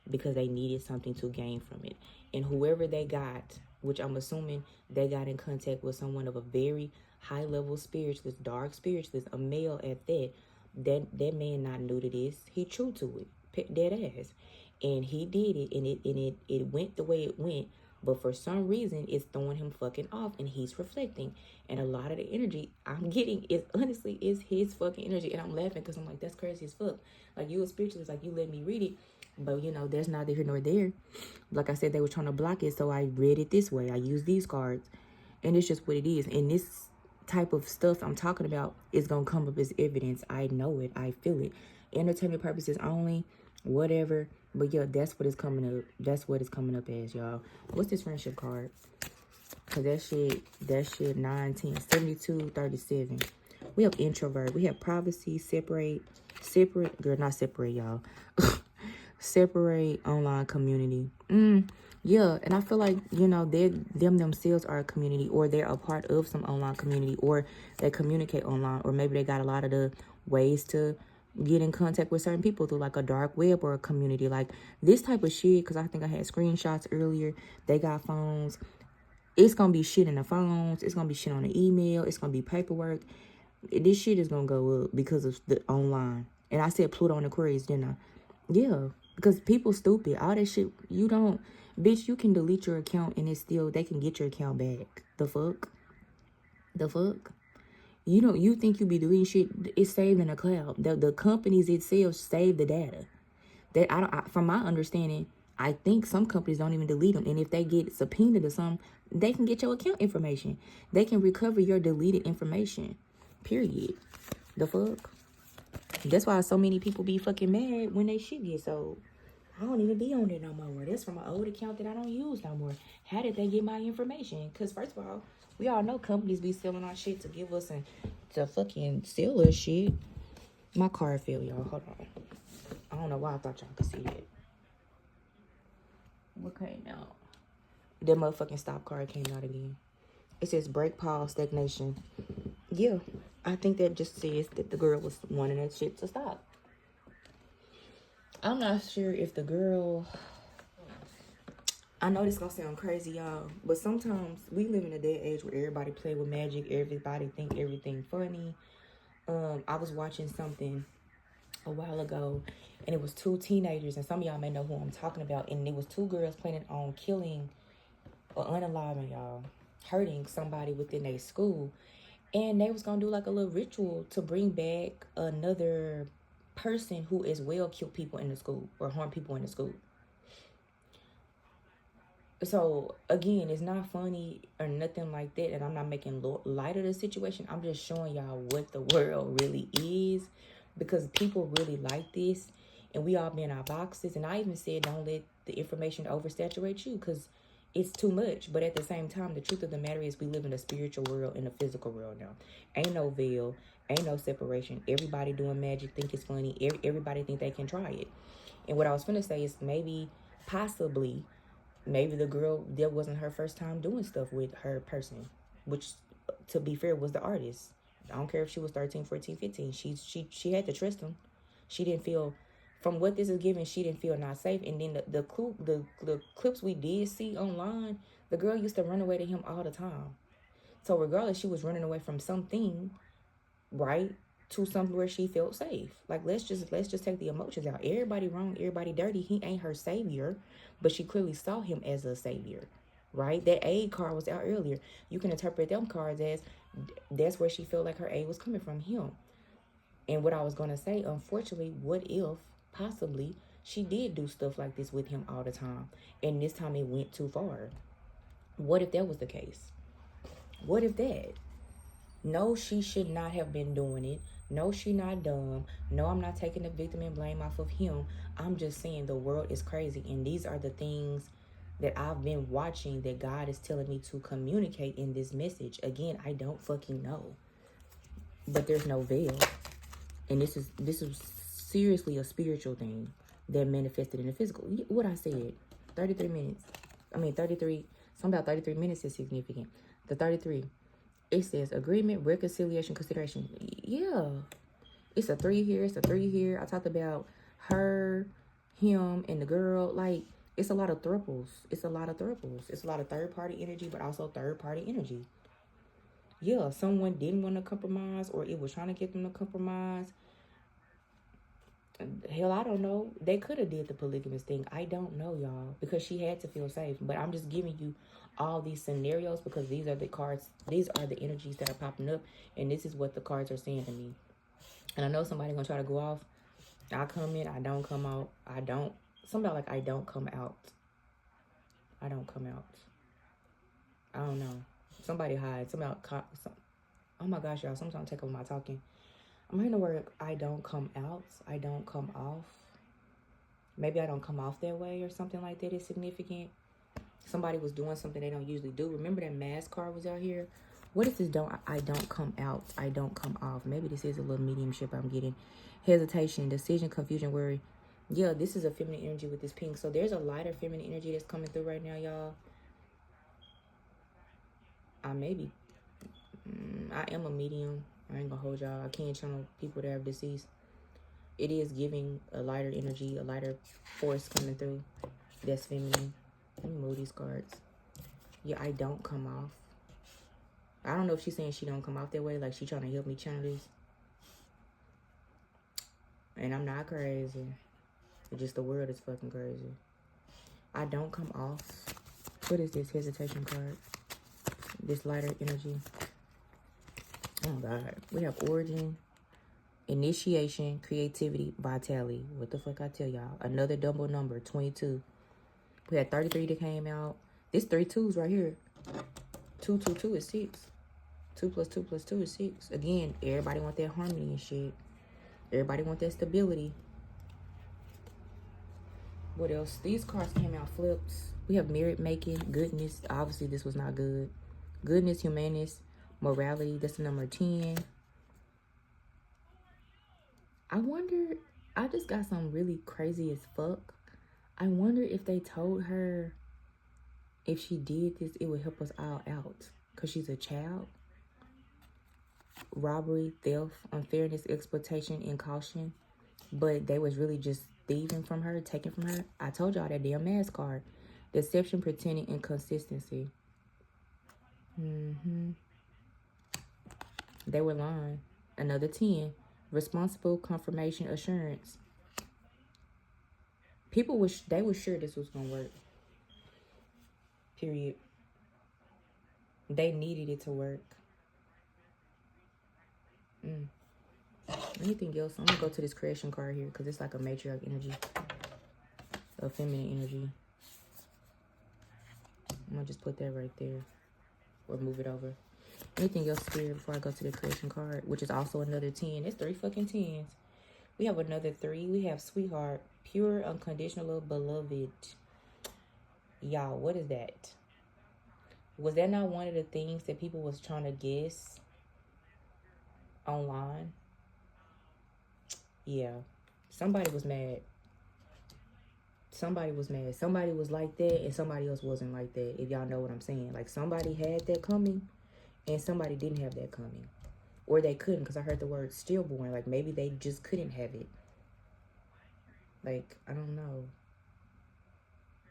because they needed something to gain from it. And whoever they got, which I'm assuming they got in contact with someone of a very high level spiritualist, dark spiritualist, a male at that man not new to this. He true to it, dead ass. And he did it, and it went the way it went. But for some reason, it's throwing him fucking off, and he's reflecting. And a lot of the energy I'm getting is his fucking energy. And I'm laughing because I'm like, that's crazy as fuck. Like, you a spiritualist, like, you let me read it. But, you know, there's neither here nor there. Like I said, they were trying to block it, so I read it this way. I used these cards. And it's just what it is. And this type of stuff I'm talking about is going to come up as evidence. I know it. I feel it. Entertainment purposes only, whatever. But yeah, that's what it's coming up. That's what it's coming up as, y'all. What's this friendship card? Because that shit 9, 10, 72, 37. We have introvert. We have privacy, separate, girl, not separate, y'all. Separate, online community. Yeah, and I feel like, you know, them themselves are a community, or they're a part of some online community, or they communicate online, or maybe they got a lot of the ways to get in contact with certain people through like a dark web or a community, like this type of shit. Because I think I had screenshots earlier. They got phones. It's gonna be shit in the phones. It's gonna be shit on the email. It's gonna be paperwork. This shit is gonna go up because of the online. And I said Pluto and Aquarius, didn't I? Yeah, because people stupid. All that shit, you don't, bitch, you can delete your account and it's still, they can get your account back. The fuck? You think you be deleting shit, it's saved in the cloud. The companies itself save the data. From my understanding, I think some companies don't even delete them. And if they get subpoenaed or something, they can get your account information. They can recover your deleted information. Period. The fuck? That's why so many people be fucking mad when they shit get sold. I don't even be on there no more. That's from my old account that I don't use no more. How did they get my information? Because first of all, we all know companies be selling our shit to give us and to fucking sell us shit. My card fell, y'all. Hold on. I don't know why I thought y'all could see that. What came out? That motherfucking stop card came out again. It says break, pause, stagnation. Yeah, I think that just says that the girl was wanting that shit to stop. I'm not sure if the girl... I know this gonna sound crazy, y'all, but sometimes we live in a day and age where everybody play with magic. Everybody think everything funny. I was watching something a while ago, and it was two teenagers, and some of y'all may know who I'm talking about, and it was two girls planning on killing or unaliving y'all, hurting somebody within a school, and they was gonna do like a little ritual to bring back another person who as well killed people in the school or harmed people in the school. So again, it's not funny or nothing like that, and I'm not making light of the situation. I'm just showing y'all what the world really is, because people really like this, and we all be in our boxes. And I even said, don't let the information oversaturate you, because it's too much. But at the same time, the truth of the matter is, we live in a spiritual world and a physical world now. Ain't no veil, ain't no separation. Everybody doing magic think it's funny. Everybody think they can try it. And what I was finna say is, possibly, maybe the girl, that wasn't her first time doing stuff with her person, which, to be fair, was the artist. I don't care if she was 13, 14, 15. She had to trust him. She didn't feel, from what this is giving, she didn't feel not safe. And then the clips we did see online, the girl used to run away to him all the time. So regardless, she was running away from something, right, to somewhere she felt safe. Like, let's just take the emotions out. Everybody wrong, everybody dirty. He ain't her savior, but she clearly saw him as a savior, right? That aid card was out earlier. You can interpret them cards as that's where she felt like her aid was coming from him. And what I was gonna say, unfortunately, what if possibly she did do stuff like this with him all the time, and this time it went too far? What if that was the case? What if that? No, she should not have been doing it. No, she not dumb. No, I'm not taking the victim and blame off of him. I'm just saying the world is crazy. And these are the things that I've been watching that God is telling me to communicate in this message. Again, I don't fucking know. But there's no veil. And this is seriously a spiritual thing that manifested in the physical. What I said, 33 minutes. 33, something about 33 minutes is significant. The 33. It says agreement, reconciliation, consideration. Yeah. It's a 3 here. It's a 3 here. I talked about her, him, and the girl. Like, it's a lot of thruples. It's a lot of thruples. It's a lot of third-party energy, but also third-party energy. Yeah, someone didn't want to compromise, or it was trying to get them to compromise. Hell, I don't know. They could have did the polygamous thing. I don't know, y'all, because she had to feel safe. But I'm just giving you all these scenarios because these are the cards. These are the energies that are popping up, and this is what the cards are saying to me. And I know somebody gonna try to go off. I come in. I don't come out. I don't. Somebody like I don't come out. I don't come out. I don't know. Somebody hide. Oh my gosh, y'all. Sometimes take over my talking. I'm hearing the word I don't come out. I don't come off. Maybe I don't come off that way or something like that is significant. Somebody was doing something they don't usually do. Remember that mask card was out here? What if this I don't come out? I don't come off. Maybe this is a little mediumship I'm getting. Hesitation, decision, confusion, worry. Yeah, this is a feminine energy with this pink. So there's a lighter feminine energy that's coming through right now, y'all. I am a medium. I ain't gonna hold y'all. I can't channel people that have deceased. It is giving a lighter energy, a lighter force coming through. That's feminine. Let me move these cards. Yeah, I don't come off. I don't know if she's saying she don't come off that way, like she trying to help me channel this. And I'm not crazy. It's just the world is fucking crazy. I don't come off. What is this hesitation card? This lighter energy. Oh God. We have origin, initiation, creativity, vitality. What the fuck I tell y'all? Another double number, 22. We had 33 that came out. This 3 2s right here. 2 2 2 is 6. 2 plus 2 plus 2 is 6. Again, everybody want that harmony and shit. Everybody want that stability. What else? These cards came out flips. We have merit making, goodness. Obviously, this was not good. Goodness, humaneness, morality. That's the number 10. I wonder, I just got something really crazy as fuck. I wonder if they told her if she did this, it would help us all out. Because she's a child. Robbery, theft, unfairness, exploitation, and caution. But they was really just thieving from her, taking from her. I told y'all that damn mask card. Deception, pretending, inconsistency. They were lying. Another 10. Responsible confirmation assurance. People wish they were sure this was gonna work. Period. They needed it to work. Anything else? I'm gonna go to this creation card here because it's like a matriarch energy, a feminine energy. I'm gonna just put that right there or move it over. Anything else, Spirit, before I go to the creation card, which is also another 10. It's 3 fucking 10s. We have another 3. We have sweetheart, pure, unconditional, beloved. Y'all, what is that? Was that not one of the things that people was trying to guess online? Yeah. Somebody was mad. Somebody was mad. Somebody was like that and somebody else wasn't like that, if y'all know what I'm saying. Like, somebody had that coming and somebody didn't have that coming. Or they couldn't, because I heard the word stillborn. Like, maybe they just couldn't have it. Like, I don't know.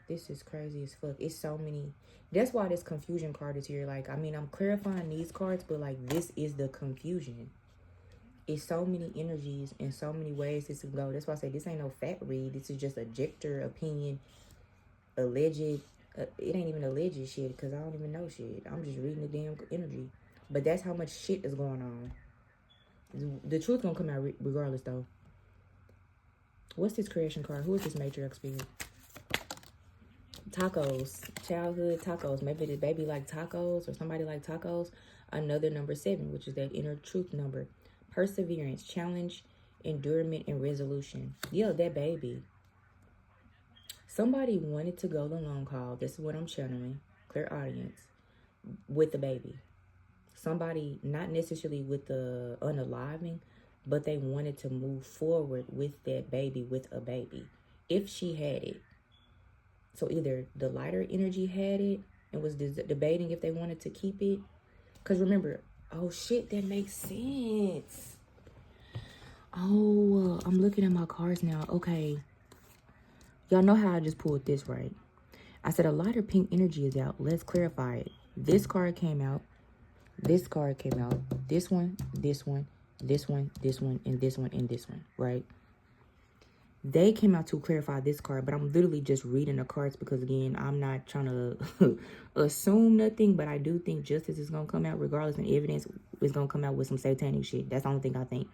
This is crazy as fuck. It's so many. That's why this confusion card is here. Like, I mean, I'm clarifying these cards, but, like, this is the confusion. It's so many energies and so many ways this can go. That's why I say this ain't no fact read. This is just objector, opinion, alleged. It ain't even alleged shit, because I don't even know shit. I'm just reading the damn energy. But that's how much shit is going on. The truth gonna come out regardless, though. What's this creation card? Who is this matriarch spirit? Tacos. Childhood tacos. Maybe the baby like tacos or somebody like tacos. Another number 7, which is that inner truth number. Perseverance, challenge, endurance, and resolution. Yeah, that baby. Somebody wanted to go the long haul. This is what I'm channeling. Clear audience. With the baby. Somebody, not necessarily with the unaliving, but they wanted to move forward with that baby, with a baby. If she had it. So either the lighter energy had it and was debating if they wanted to keep it. Because remember, oh shit, that makes sense. Oh, I'm looking at my cards now. Okay. Y'all know how I just pulled this, right? I said a lighter pink energy is out. Let's clarify it. This card came out. This card came out. This one, this one, this one, this one, and this one, and this one, right? They came out to clarify this card, but I'm literally just reading the cards because, again, I'm not trying to assume nothing, but I do think justice is going to come out regardless, and evidence is going to come out with some satanic shit. That's the only thing I think.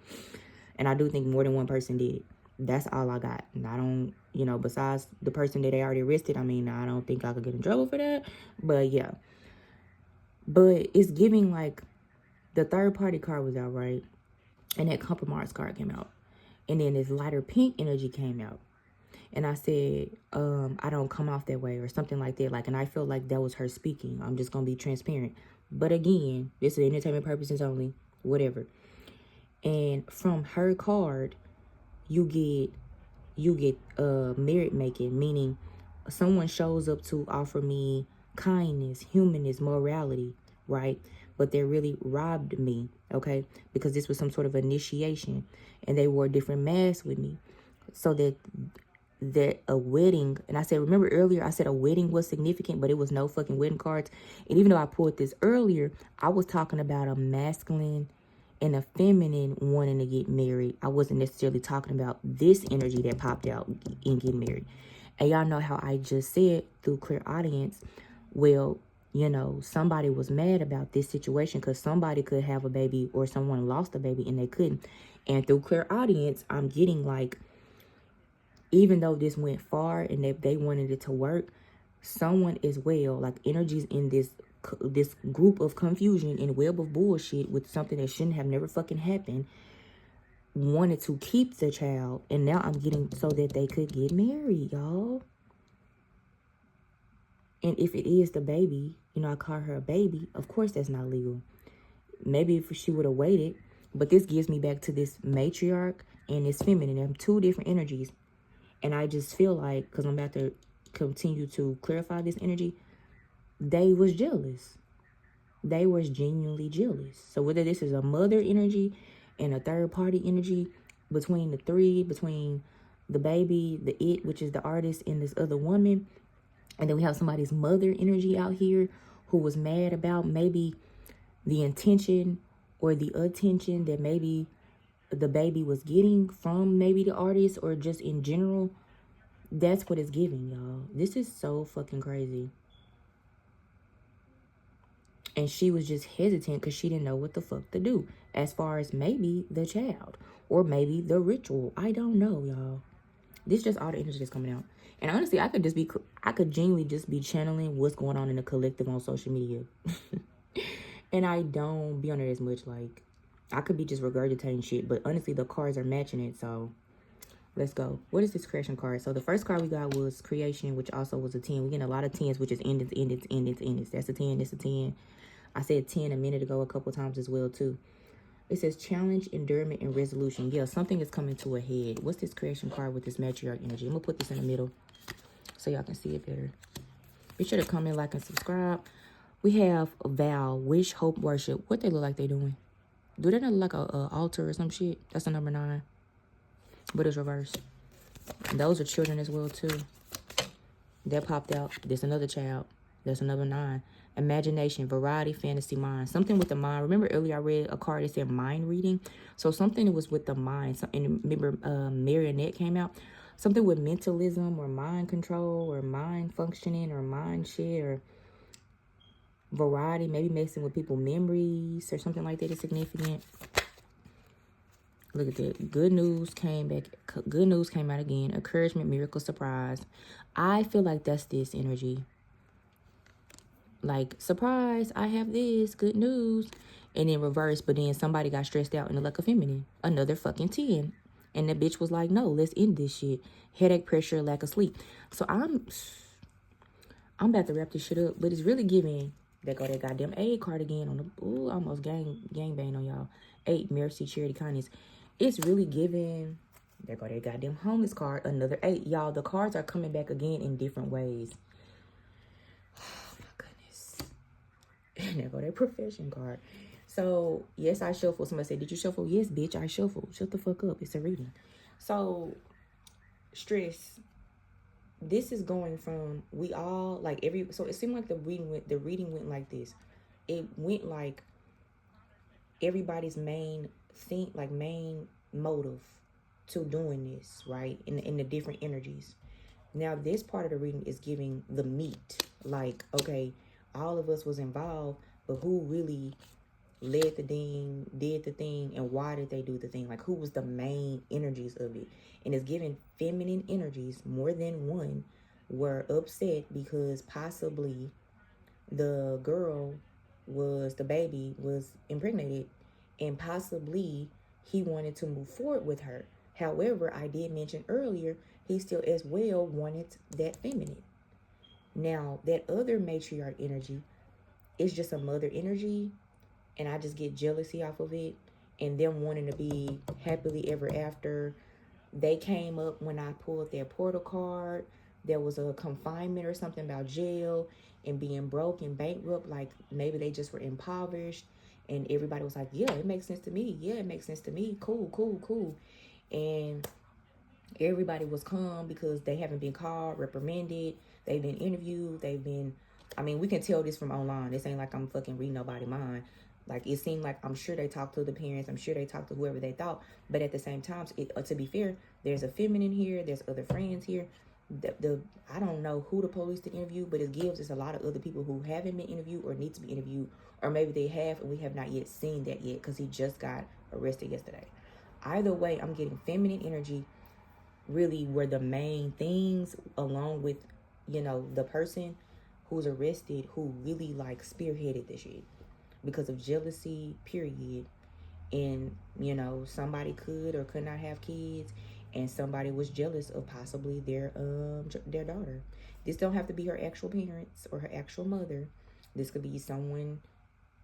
And I do think more than one person did it. That's all I got. And I don't, you know, besides the person that they already arrested, I mean, I don't think I could get in trouble for that. But, yeah. But it's giving, like, the third party card was out, right? And that compromise card came out. And then this lighter pink energy came out. And I said, I don't come off that way or something like that. Like, and I feel like that was her speaking. I'm just going to be transparent. But again, this is entertainment purposes only, whatever. And from her card, you get merit making, meaning someone shows up to offer me kindness, humanness, morality, right? But they really robbed me, okay? Because this was some sort of initiation, and they wore different masks with me, so that a wedding, and I said, remember earlier, I said a wedding was significant, but it was no fucking wedding cards. And even though I pulled this earlier, I was talking about a masculine and a feminine wanting to get married. I wasn't necessarily talking about this energy that popped out in getting married. And y'all know how I just said through clear audience, well, you know, somebody was mad about this situation because somebody could have a baby or someone lost a baby and they couldn't. And through clear audience, I'm getting like, even though this went far and they wanted it to work, someone as well, like energies in this group of confusion and web of bullshit with something that shouldn't have never fucking happened, wanted to keep the child. And now I'm getting so that they could get married, y'all. And if it is the baby, you know, I call her a baby, of course that's not legal. Maybe if she would have waited, but this gives me back to this matriarch and this feminine. Them two different energies. And I just feel like, because I'm about to continue to clarify this energy, they was jealous. They was genuinely jealous. So whether this is a mother energy and a third party energy between the three, between the baby, the it, which is the artist, and this other woman, and then we have somebody's mother energy out here who was mad about maybe the intention or the attention that maybe the baby was getting from maybe the artist or just in general. That's what it's giving, y'all. This is so fucking crazy. And she was just hesitant because she didn't know what the fuck to do as far as maybe the child or maybe the ritual. I don't know, y'all. This is just all the energy that's coming out. And honestly, I could genuinely just be channeling what's going on in the collective on social media. And I don't be on it as much. Like, I could be just regurgitating shit. But honestly, the cards are matching it. So, let's go. What is this creation card? So, the first card we got was creation, which also was a 10. We're getting a lot of 10s, which is endings, endings, endings, endings. That's a 10. That's a 10. I said 10 a minute ago a couple times as well, too. It says challenge, endurance, and resolution. Yeah, something is coming to a head. What's this creation card with this matriarch energy? I'm going to put this in the middle so y'all can see it better. Be sure to comment, like, and subscribe. We have vow, wish, hope, worship. What they look like they doing? Do they look like a altar or some shit? That's a number 9. But it's reversed. And those are children as well, too. That popped out. There's another child. That's another 9. Imagination, variety, fantasy, mind. Something with the mind. Remember earlier I read a card that said mind reading? So something was with the mind. And remember Marionette came out? Something with mentalism or mind control or mind functioning or mind shit or variety. Maybe mixing with people's memories or something like that is significant. Look at that. Good news came back. Good news came out again. Encouragement, miracle, surprise. I feel like that's this energy. Like, surprise, I have this, good news. And then reverse, but then somebody got stressed out and like a feminine. Another fucking 10. And the bitch was like, no, let's end this shit. Headache, pressure, lack of sleep. So I'm about to wrap this shit up. But it's really giving. There go that goddamn 8 card again on the, ooh, almost gang bang on y'all. 8, mercy, charity, kindness. It's really giving. There go that goddamn homeless card. Another 8. Y'all, the cards are coming back again in different ways. And there go that profession card. So, yes, I shuffle. Somebody said, did you shuffle? Yes, bitch, I shuffle. Shut the fuck up. It's a reading. So, stress. This is going from, we all, like, so it seemed like the reading went like this. It went like everybody's main motive to doing this, right? In the different energies. Now, this part of the reading is giving the meat. Like, okay, all of us was involved, but who really led the thing, did the thing, and why did they do the thing? Like, who was the main energies of it? And it's giving feminine energies, more than one, were upset because possibly the baby was impregnated, and possibly he wanted to move forward with her. However, I did mention earlier, he still as well wanted that feminine. Now, that other matriarch energy is just a mother energy, and I just get jealousy off of it, and them wanting to be happily ever after. They came up when I pulled their portal card. There was a confinement or something about jail and being broke and bankrupt. Like, maybe they just were impoverished, and everybody was like, yeah, it makes sense to me. Yeah, it makes sense to me. Cool, cool, cool. And everybody was calm because they haven't been called, reprimanded. They've been interviewed. I mean, we can tell this from online. This ain't like I'm fucking reading nobody's mind. Like, it seemed like, I'm sure they talked to the parents. I'm sure they talked to whoever they thought. But at the same time, to be fair, there's a feminine here. There's other friends here. I don't know who the police to interview, but it gives us a lot of other people who haven't been interviewed or need to be interviewed. Or maybe they have and we have not yet seen that yet because he just got arrested yesterday. Either way, I'm getting feminine energy really were the main things, along with, the person who's arrested who really like spearheaded this shit because of jealousy, period. And somebody could or could not have kids, and somebody was jealous of possibly their daughter. This don't have to be her actual parents or her actual mother. This could be someone,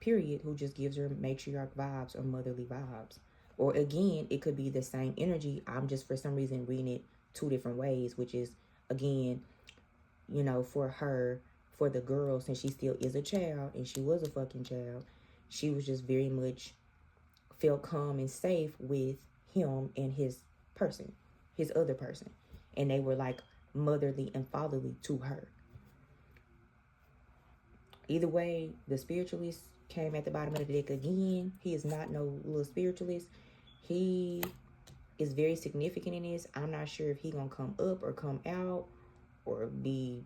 period, who just gives her matriarch vibes or motherly vibes. Or again, it could be the same energy. I'm just for some reason reading it 2 different ways, which is, again, for her, for the girl, since she still is a child and she was a fucking child, she was just very much felt calm and safe with him and his other person. And they were like motherly and fatherly to her. Either way, the spiritualist came at the bottom of the deck again. He is not no little spiritualist. He is very significant in this. I'm not sure if he gonna come up or come out or be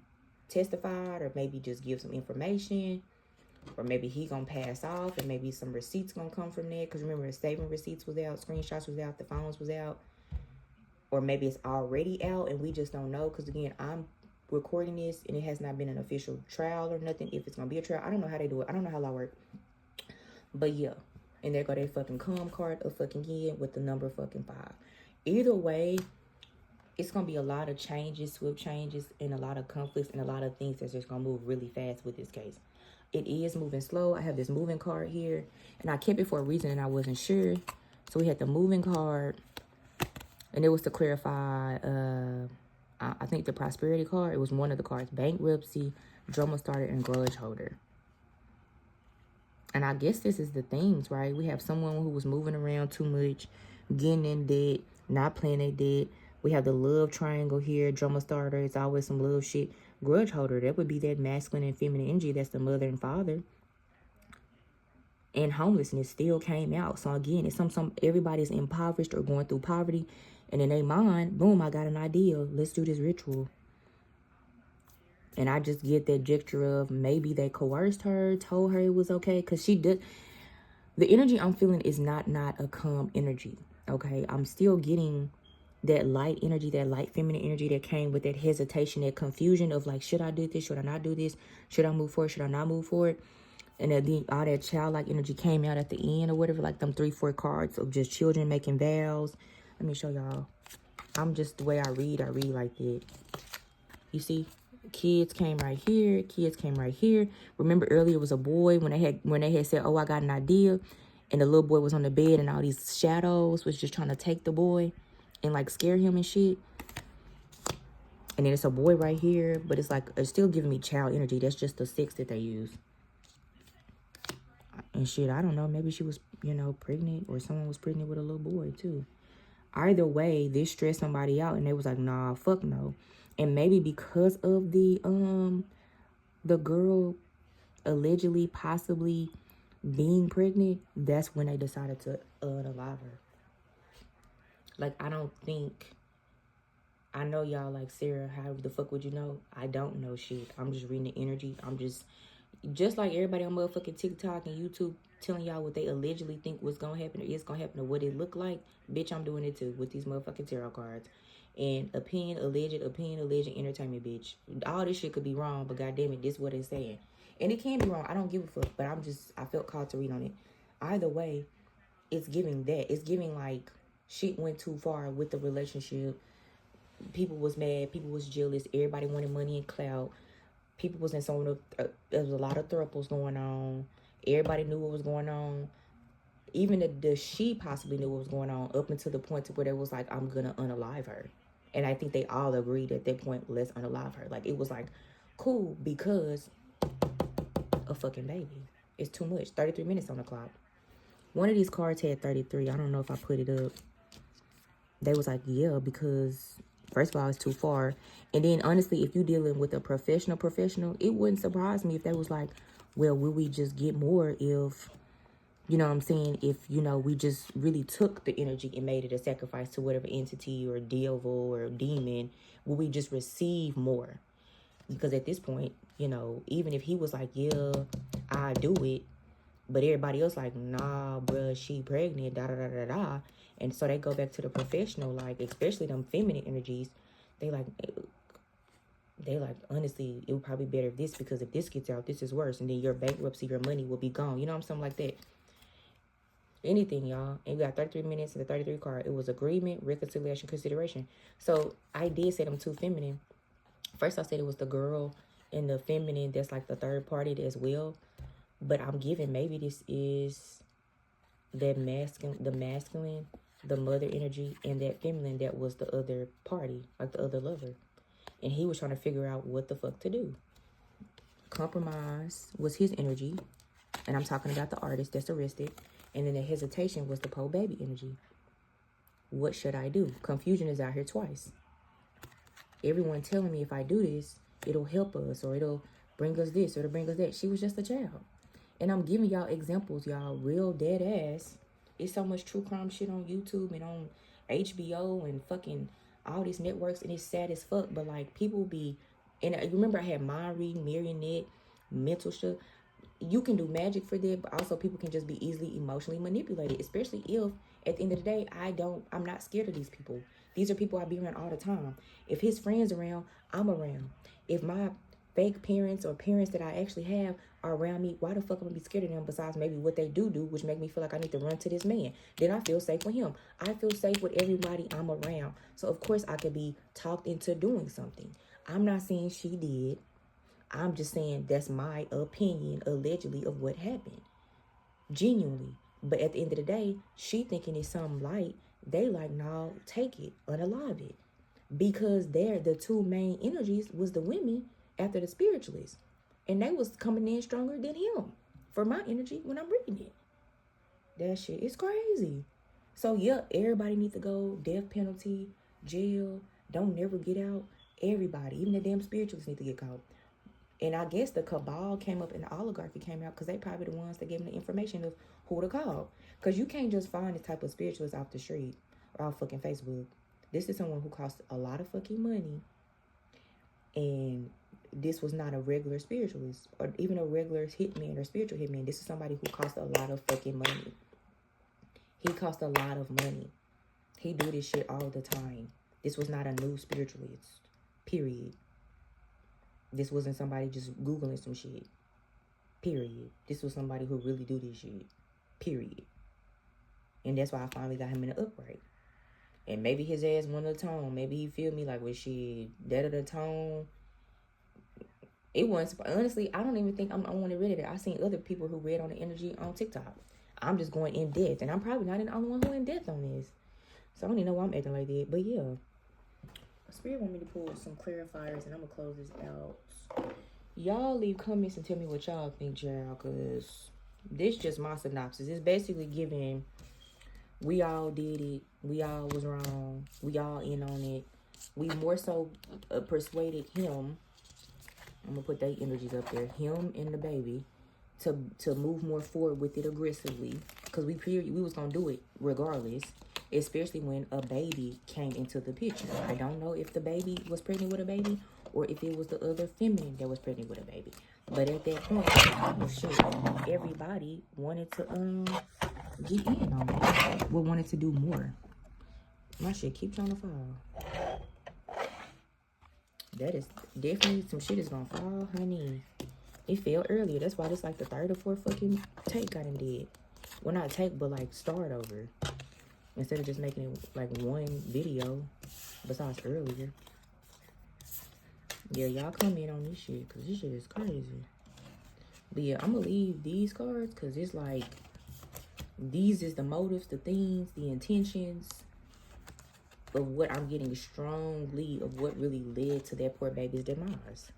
testified or maybe just give some information, or maybe he gonna pass off and maybe some receipts gonna come from there. Because remember, statement receipts was out, screenshots was out, the phones was out, or maybe it's already out and we just don't know. Because again, I'm recording this and it has not been an official trial or nothing. If it's gonna be a trial, I don't know how they do it. I don't know how law work. But yeah, and there go their fucking com card of fucking again with the number fucking 5. Either way, it's gonna be a lot of changes, swift changes, and a lot of conflicts and a lot of things that's just gonna move really fast with this case. It is moving slow. I have this moving card here, and I kept it for a reason, and I wasn't sure. So we had the moving card, and it was to clarify. I think the prosperity card. It was one of the cards: bankruptcy, drama starter, and grudge holder. And I guess this is the themes, right? We have someone who was moving around too much, getting in debt, not paying their debt. We have the love triangle here, drama starter. It's always some love shit. Grudge holder, that would be that masculine and feminine energy. That's the mother and father. And homelessness still came out. So again, it's some everybody's impoverished or going through poverty. And in their mind, boom, I got an idea. Let's do this ritual. And I just get that gesture of maybe they coerced her, told her it was okay. Because she did. The energy I'm feeling is not a calm energy. Okay, I'm still getting that light energy, that light feminine energy that came with that hesitation, that confusion of like, should I do this? Should I not do this? Should I move forward? Should I not move forward? And then all that childlike energy came out at the end or whatever, like them 3-4 cards of just children making vows. Let me show y'all. I'm just, the way I read like that. You see? Kids came right here. Kids came right here. Remember earlier it was a boy when they had said, oh, I got an idea. And the little boy was on the bed and all these shadows was just trying to take the boy and like scare him and shit. And then it's a boy right here, but it's like, it's still giving me child energy. That's just the 6 that they use. And shit, I don't know. Maybe she was, pregnant, or someone was pregnant with a little boy too. Either way, this stressed somebody out and they was like, nah, fuck no. And maybe because of the girl allegedly, possibly being pregnant, that's when they decided to unalive her. Like, I don't think, I know y'all like, Sarah, how the fuck would you know? I don't know shit. I'm just reading the energy. I'm just like everybody on motherfucking TikTok and YouTube telling y'all what they allegedly think was gonna happen or is gonna happen or what it look like. Bitch, I'm doing it too with these motherfucking tarot cards. And opinion, alleged, entertainment, bitch. All this shit could be wrong, but goddamn it, this is what it's saying. And it can be wrong. I don't give a fuck, but I felt called to read on it. Either way, it's giving that. It's giving like shit went too far with the relationship. People was mad. People was jealous. Everybody wanted money and clout. People was in some of the, there was a lot of thruples going on. Everybody knew what was going on. Even the she possibly knew what was going on up until the point to where they was like, I'm gonna unalive her. And I think they all agreed at that point, let's unalive her. Like, it was like, cool, because a fucking baby. It's too much. 33 minutes on the clock. One of these cards had 33. I don't know if I put it up. They was like, yeah, because first of all, it's too far. And then honestly, if you're dealing with a professional, it wouldn't surprise me if they was like, well, will we just get more if, you know what I'm saying, if, we just really took the energy and made it a sacrifice to whatever entity or devil or demon, will we just receive more? Because at this point, even if he was like, yeah, I do it, but everybody else like, nah, bruh, she pregnant, da-da-da-da-da. And so they go back to the professional, like, especially them feminine energies. They like, honestly, it would probably be better if this, because if this gets out, this is worse. And then your bankruptcy, your money will be gone. You know what I'm saying? Like that. Anything, y'all. And we got 33 minutes and the 33 card. It was agreement, reconciliation, consideration. So I did say them two feminine. First I said it was the girl and the feminine that's like the third party as well. But I'm giving maybe this is that masculine, the mother energy, and that feminine that was the other party, like the other lover. And he was trying to figure out what the fuck to do. Compromise was his energy. And I'm talking about the artist that's arrested. And then the hesitation was the po baby energy. What should I do? Confusion is out here twice. Everyone telling me if I do this, it'll help us, or it'll bring us this, or it'll bring us that. She was just a child. And I'm giving y'all examples, y'all, real dead ass, It's so much true crime shit on YouTube and on HBO and fucking all these networks, and it's sad as fuck. But like people be, and you remember I had mind reading, marionette, mental shit. You can do magic for that, but also people can just be easily emotionally manipulated, especially if at the end of the day I'm not scared of these people. These are people I be around all the time. If his friends around, I'm around. If my fake parents or parents that I actually have are around me, why the fuck am I be scared of them besides maybe what they do, which make me feel like I need to run to this man? Then I feel safe with him. I feel safe with everybody I'm around. So of course I could be talked into doing something. I'm not saying she did. I'm just saying that's my opinion, allegedly, of what happened. Genuinely. But at the end of the day, she thinking it's something light. They like, no, take it, unalive it. Because they're the two main energies was the women after the spiritualists. And they was coming in stronger than him for my energy when I'm reading it. That shit is crazy. So yeah, everybody needs to go, death penalty, jail, don't never get out. Everybody, even the damn spiritualists need to get caught. And I guess the cabal came up and the oligarchy came out because they probably the ones that gave them the information of who to call. Because you can't just find this type of spiritualist off the street or off fucking Facebook. This is someone who cost a lot of fucking money. And this was not a regular spiritualist or even a regular hitman or spiritual hitman. This is somebody who cost a lot of fucking money. He cost a lot of money. He do this shit all the time. This was not a new spiritualist. Period. This wasn't somebody just Googling some shit. Period. This was somebody who really do this shit. Period. And that's why I finally got him in the upright. And maybe his ass wanted a tone. Maybe he feel me like, well, shit, that of the tone. It wasn't, honestly, I don't even think I want to read it. I've seen other people who read on the energy on TikTok. I'm just going in depth. And I'm probably not the only one who in depth on this. So I don't even know why I'm acting like that. But yeah. Spirit want me to pull some clarifiers and I'm going to close this out. Y'all leave comments and tell me what y'all think, y'all, because this just my synopsis. It's basically giving, we all did it. We all was wrong. We all in on it. We more so persuaded him. I'm going to put their energies up there. Him and the baby to move more forward with it aggressively. Because we was going to do it regardless. Especially when a baby came into the picture. I don't know if the baby was pregnant with a baby or if it was the other feminine that was pregnant with a baby. But at that point, oh shit, everybody wanted to get in on it. Well, wanted to do more. My shit keeps on the fall. That is definitely some shit is gonna fall, honey. It fell earlier. That's why this like the third or fourth fucking take I done did. Well, not take, but like start over. Instead of just making it like one video, besides earlier. Yeah, y'all come in on this shit, because this shit is crazy. But yeah, I'm going to leave these cards, because it's like, these is the motives, the things, the intentions of what I'm getting strongly of what really led to that poor baby's demise.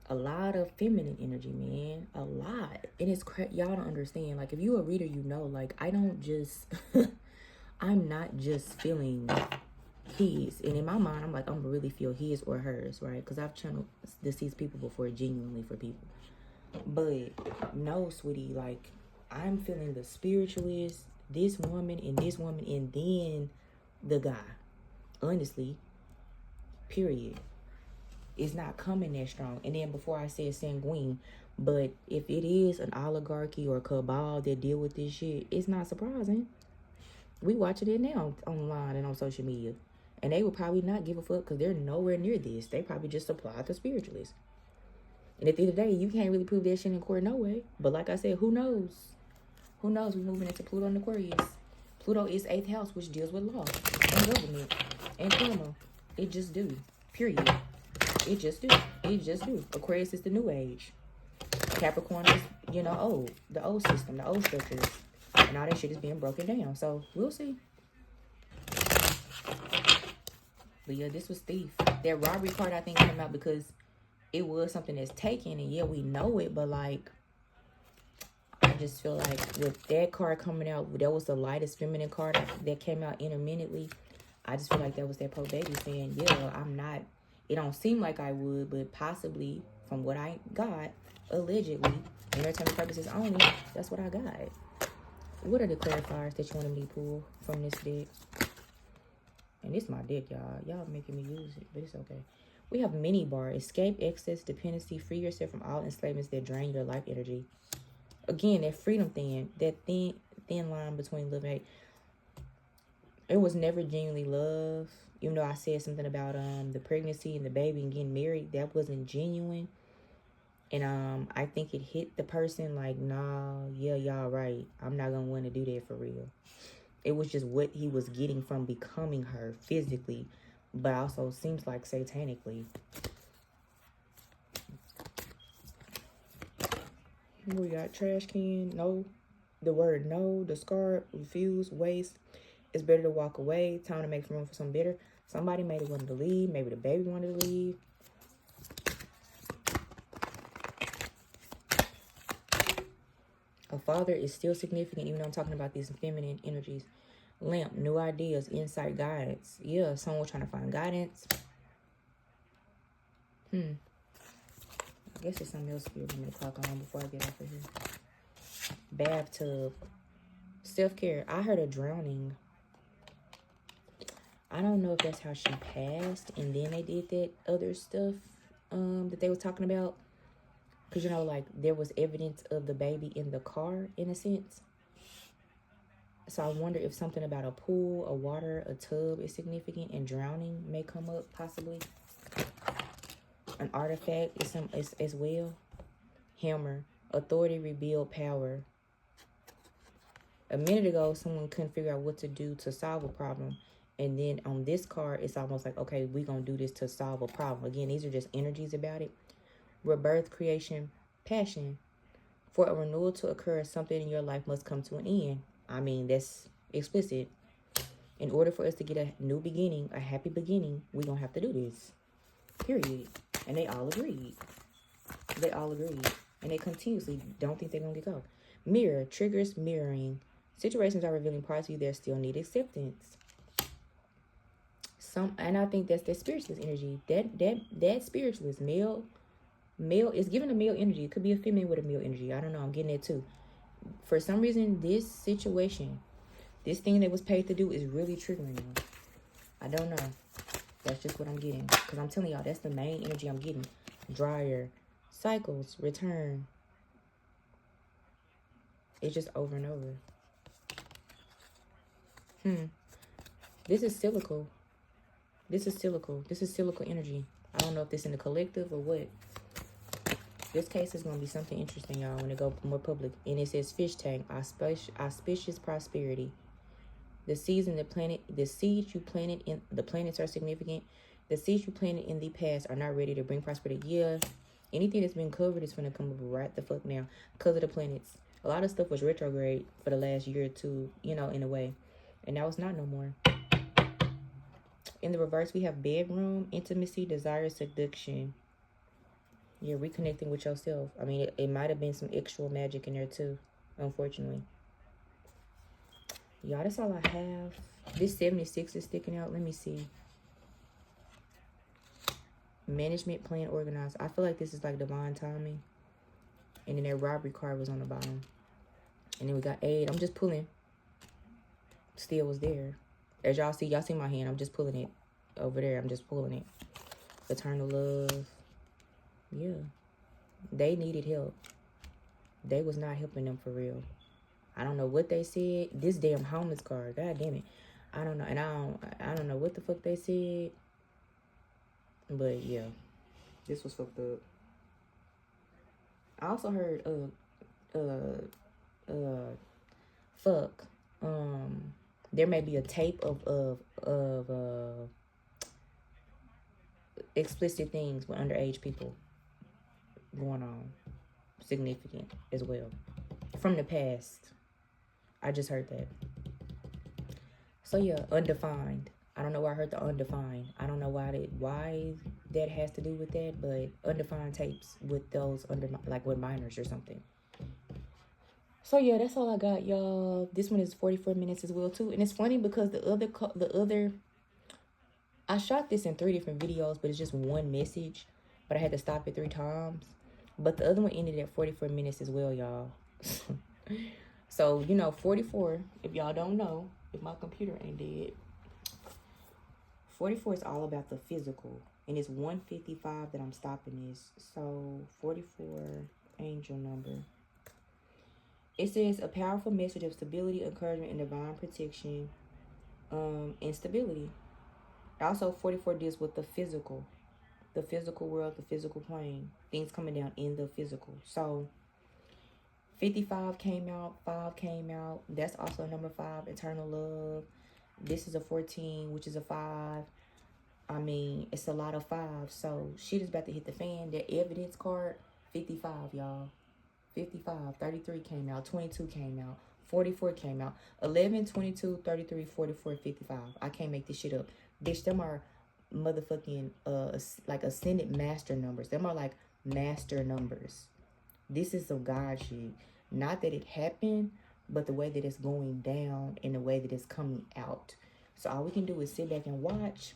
A lot of feminine energy, man. A lot. And it's y'all don't understand. Like, if you a reader, you know, like, I don't just, I'm not just feeling his. And in my mind, I'm like, I'm gonna really feel his or hers, right? Because I've channeled deceased people before, genuinely for people. But no, sweetie, like, I'm feeling the spiritualist, this woman, and then the guy. Honestly, period. It's not coming that strong. And then before I said sanguine, but if it is an oligarchy or cabal that deal with this shit, it's not surprising. We watching it now online and on social media. And they will probably not give a fuck because they're nowhere near this. They probably just supply the spiritualists. And at the end of the day, you can't really prove that shit in court no way. But like I said, who knows? Who knows? We're moving into Pluto and Aquarius. Pluto is 8th house, which deals with law and government and karma. It just do. Period. It just do. It just do. Aquarius is the new age. Capricorn is, you know, old. The old system, the old structures. And all that shit is being broken down. So, we'll see. But yeah, this was thief. That robbery card, I think, came out because it was something that's taken. And yeah, we know it. But, like, I just feel like with that card coming out, that was the lightest feminine card that came out intermittently. I just feel like that was that poor baby saying, yeah, I'm not. It don't seem like I would, but possibly from what I got, allegedly, Entertainment purposes only. That's what I got. What are the clarifiers that you wanted me to pull from this deck? And this is my deck, y'all. Y'all making me use it, but it's okay. We have mini bar. Escape excess dependency. Free yourself from all enslavements that drain your life energy. Again, that freedom thing. That thin line between love and hate. It was never genuinely love. Even though I said something about the pregnancy and the baby and getting married, that wasn't genuine. And I think it hit the person like, nah, yeah, y'all right. I'm not gonna want to do that for real. It was just what he was getting from becoming her physically, but also seems like satanically. We got trash can, no. The word no, discard, refuse, waste. It's better to walk away. Time to make room for something better. Somebody maybe wanted to leave. Maybe the baby wanted to leave. A father is still significant, even though I'm talking about these feminine energies. Lamp, new ideas, insight, guidance. Yeah, someone trying to find guidance. I guess it's something else here for me to clock on before I get off of here. Bathtub. Self-care. I heard of drowning. I don't know if that's how she passed and then they did that other stuff that they were talking about. Because, you know, like, there was evidence of the baby in the car, in a sense. So I wonder if something about a pool, a water, a tub is significant, and drowning may come up, possibly. An artifact is as well. Hammer. Authority, rebuild, power. A minute ago, someone couldn't figure out what to do to solve a problem. And then on this card, it's almost like, okay, we're going to do this to solve a problem. Again, these are just energies about it. Rebirth, creation, passion. For a renewal to occur, something in your life must come to an end. I mean, that's explicit. In order for us to get a new beginning, a happy beginning, we're going to have to do this. Period. And they all agreed. They all agreed. And they continuously don't think they're going to get go. Mirror, triggers, mirroring. Situations are revealing parts of you that still need acceptance. And I think that's that spiritualist energy. That spiritualist, male is giving a male energy. It could be a female with a male energy. I don't know. I'm getting it too. For some reason, this situation, this thing that was paid to do is really triggering you. I don't know. That's just what I'm getting. Because I'm telling y'all, that's the main energy I'm getting. Dryer, cycles, return. It's just over and over. This is silico. This is silico energy. I don't know if this in the collective or what. This case is going to be something interesting, y'all, when it go more public. And it says fish tank, auspicious prosperity. The seeds in the planet, the seeds you planted in the planets are significant. The seeds you planted in the past are not ready to bring prosperity. Yeah, anything that's been covered is going to come up right the fuck now because of the planets. A lot of stuff was retrograde for the last year or two, you know, in a way. And now it's not no more. In the reverse, we have bedroom, intimacy, desire, seduction. You're reconnecting with yourself. I mean, it might have been some extra magic in there too, unfortunately. Y'all, that's all I have. This 76 is sticking out. Let me see. Management, plan, organized. I feel like this is like divine timing. And then that robbery card was on the bottom. And then we got aid. I'm just pulling. Still was there. As y'all see my hand. I'm just pulling it over there. I'm just pulling it. Eternal love. Yeah. They needed help. They was not helping them for real. I don't know what they said. This damn homeless card. God damn it. I don't know. And I don't know what the fuck they said. But yeah. This was fucked up. I also heard fuck. There may be a tape of explicit things with underage people going on, significant as well, from the past. I just heard that. So yeah, undefined. I don't know why I heard the undefined. I don't know why that has to do with that, but undefined tapes with those like with minors or something. So yeah, that's all I got, y'all. This one is 44 minutes as well too, and it's funny because the other I shot this in 3 different videos, but it's just one message, but I had to stop it 3 times. But the other one ended at 44 minutes as well, y'all. So, 44, if y'all don't know, if my computer ain't dead, 44 is all about the physical. And it's 155 that I'm stopping this. So, 44, angel number. It says a powerful message of stability, encouragement, and divine protection, and stability. Also, 44 deals with the physical world, the physical plane, things coming down in the physical. So 55 came out, 5 came out. That's also number 5, eternal love. This is a 14, which is a 5. I mean, it's a lot of 5s. So shit is about to hit the fan. That evidence card, 55, y'all. 55, 33 came out, 22 came out, 44 came out, 11, 22, 33, 44, 55. I can't make this shit up. Bitch, them are motherfucking like ascended master numbers. Them are like master numbers. This is some God shit. Not that it happened, but the way that it's going down and the way that it's coming out. So all we can do is sit back and watch.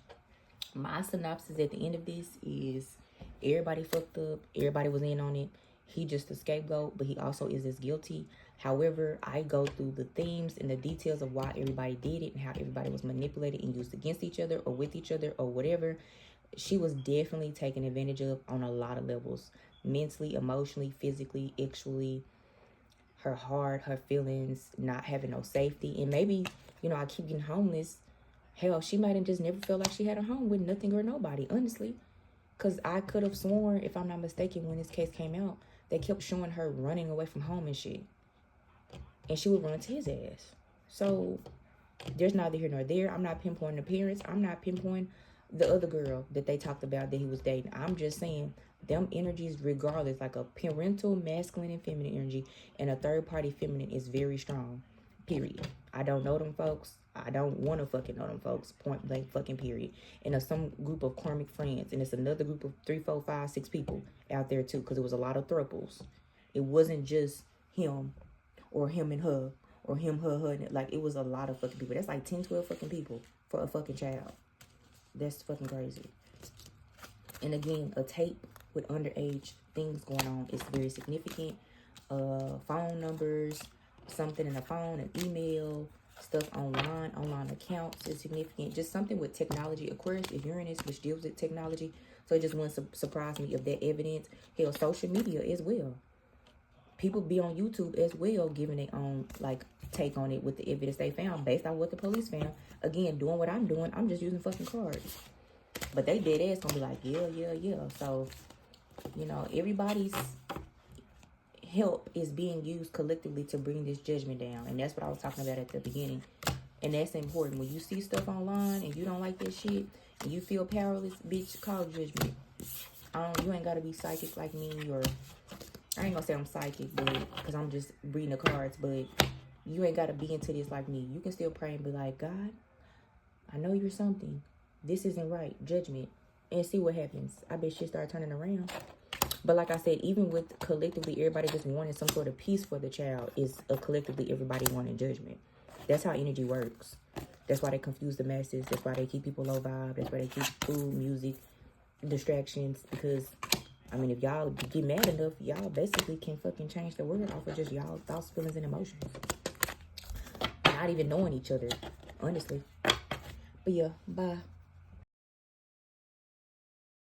My synopsis at the end of this is everybody fucked up. Everybody was in on it. He just a scapegoat, but he also is as guilty. However, I go through the themes and the details of why everybody did it and how everybody was manipulated and used against each other or with each other or whatever. She was definitely taken advantage of on a lot of levels. Mentally, emotionally, physically, actually, her heart, her feelings, not having no safety. And maybe, I keep getting homeless. Hell, she might have just never felt like she had a home with nothing or nobody, honestly. Because I could have sworn, if I'm not mistaken, when this case came out, they kept showing her running away from home and shit. And she would run to his ass. So, there's neither here nor there. I'm not pinpointing the parents. I'm not pinpointing the other girl that they talked about that he was dating. I'm just saying, them energies, regardless, like a parental, masculine, and feminine energy, and a third-party feminine is very strong. Period. I don't know them folks. I don't want to fucking know them folks. Point blank fucking period. And there's some group of karmic friends. And it's another group of 3, 4, 5, 6 people out there too. Because it was a lot of thruples. It wasn't just him or him and her or him, her. Like, it was a lot of fucking people. That's like 10, 12 fucking people for a fucking child. That's fucking crazy. And again, a tape with underage things going on is very significant. Phone numbers, something in the phone, an email, stuff online accounts is significant. Just something with technology. Aquarius is Uranus, which deals with technology. So it just wouldn't surprise me of that evidence. Hell, social media as well. People be on YouTube as well, giving their own, like, take on it with the evidence they found based on what the police found. Again, doing what I'm doing, I'm just using fucking cards. But they dead ass gonna be like, yeah. So, everybody's help is being used collectively to bring this judgment down. And that's what I was talking about at the beginning. And that's important. When you see stuff online and you don't like that shit and you feel powerless, bitch, call judgment. You ain't gotta be psychic like me, or I ain't gonna say I'm psychic, but because I'm just reading the cards, but you ain't gotta be into this like me. You can still pray and be like, God, I know you're something. This isn't right. Judgment. And see what happens. I bet shit start turning around. But like I said, even with collectively everybody just wanting some sort of peace for the child, is collectively everybody wanting judgment. That's how energy works. That's why they confuse the masses. That's why they keep people low vibe. That's why they keep food, music, distractions. Because, I mean, if y'all get mad enough, y'all basically can fucking change the world off of just y'all thoughts, feelings, and emotions. Not even knowing each other, honestly. But yeah, bye.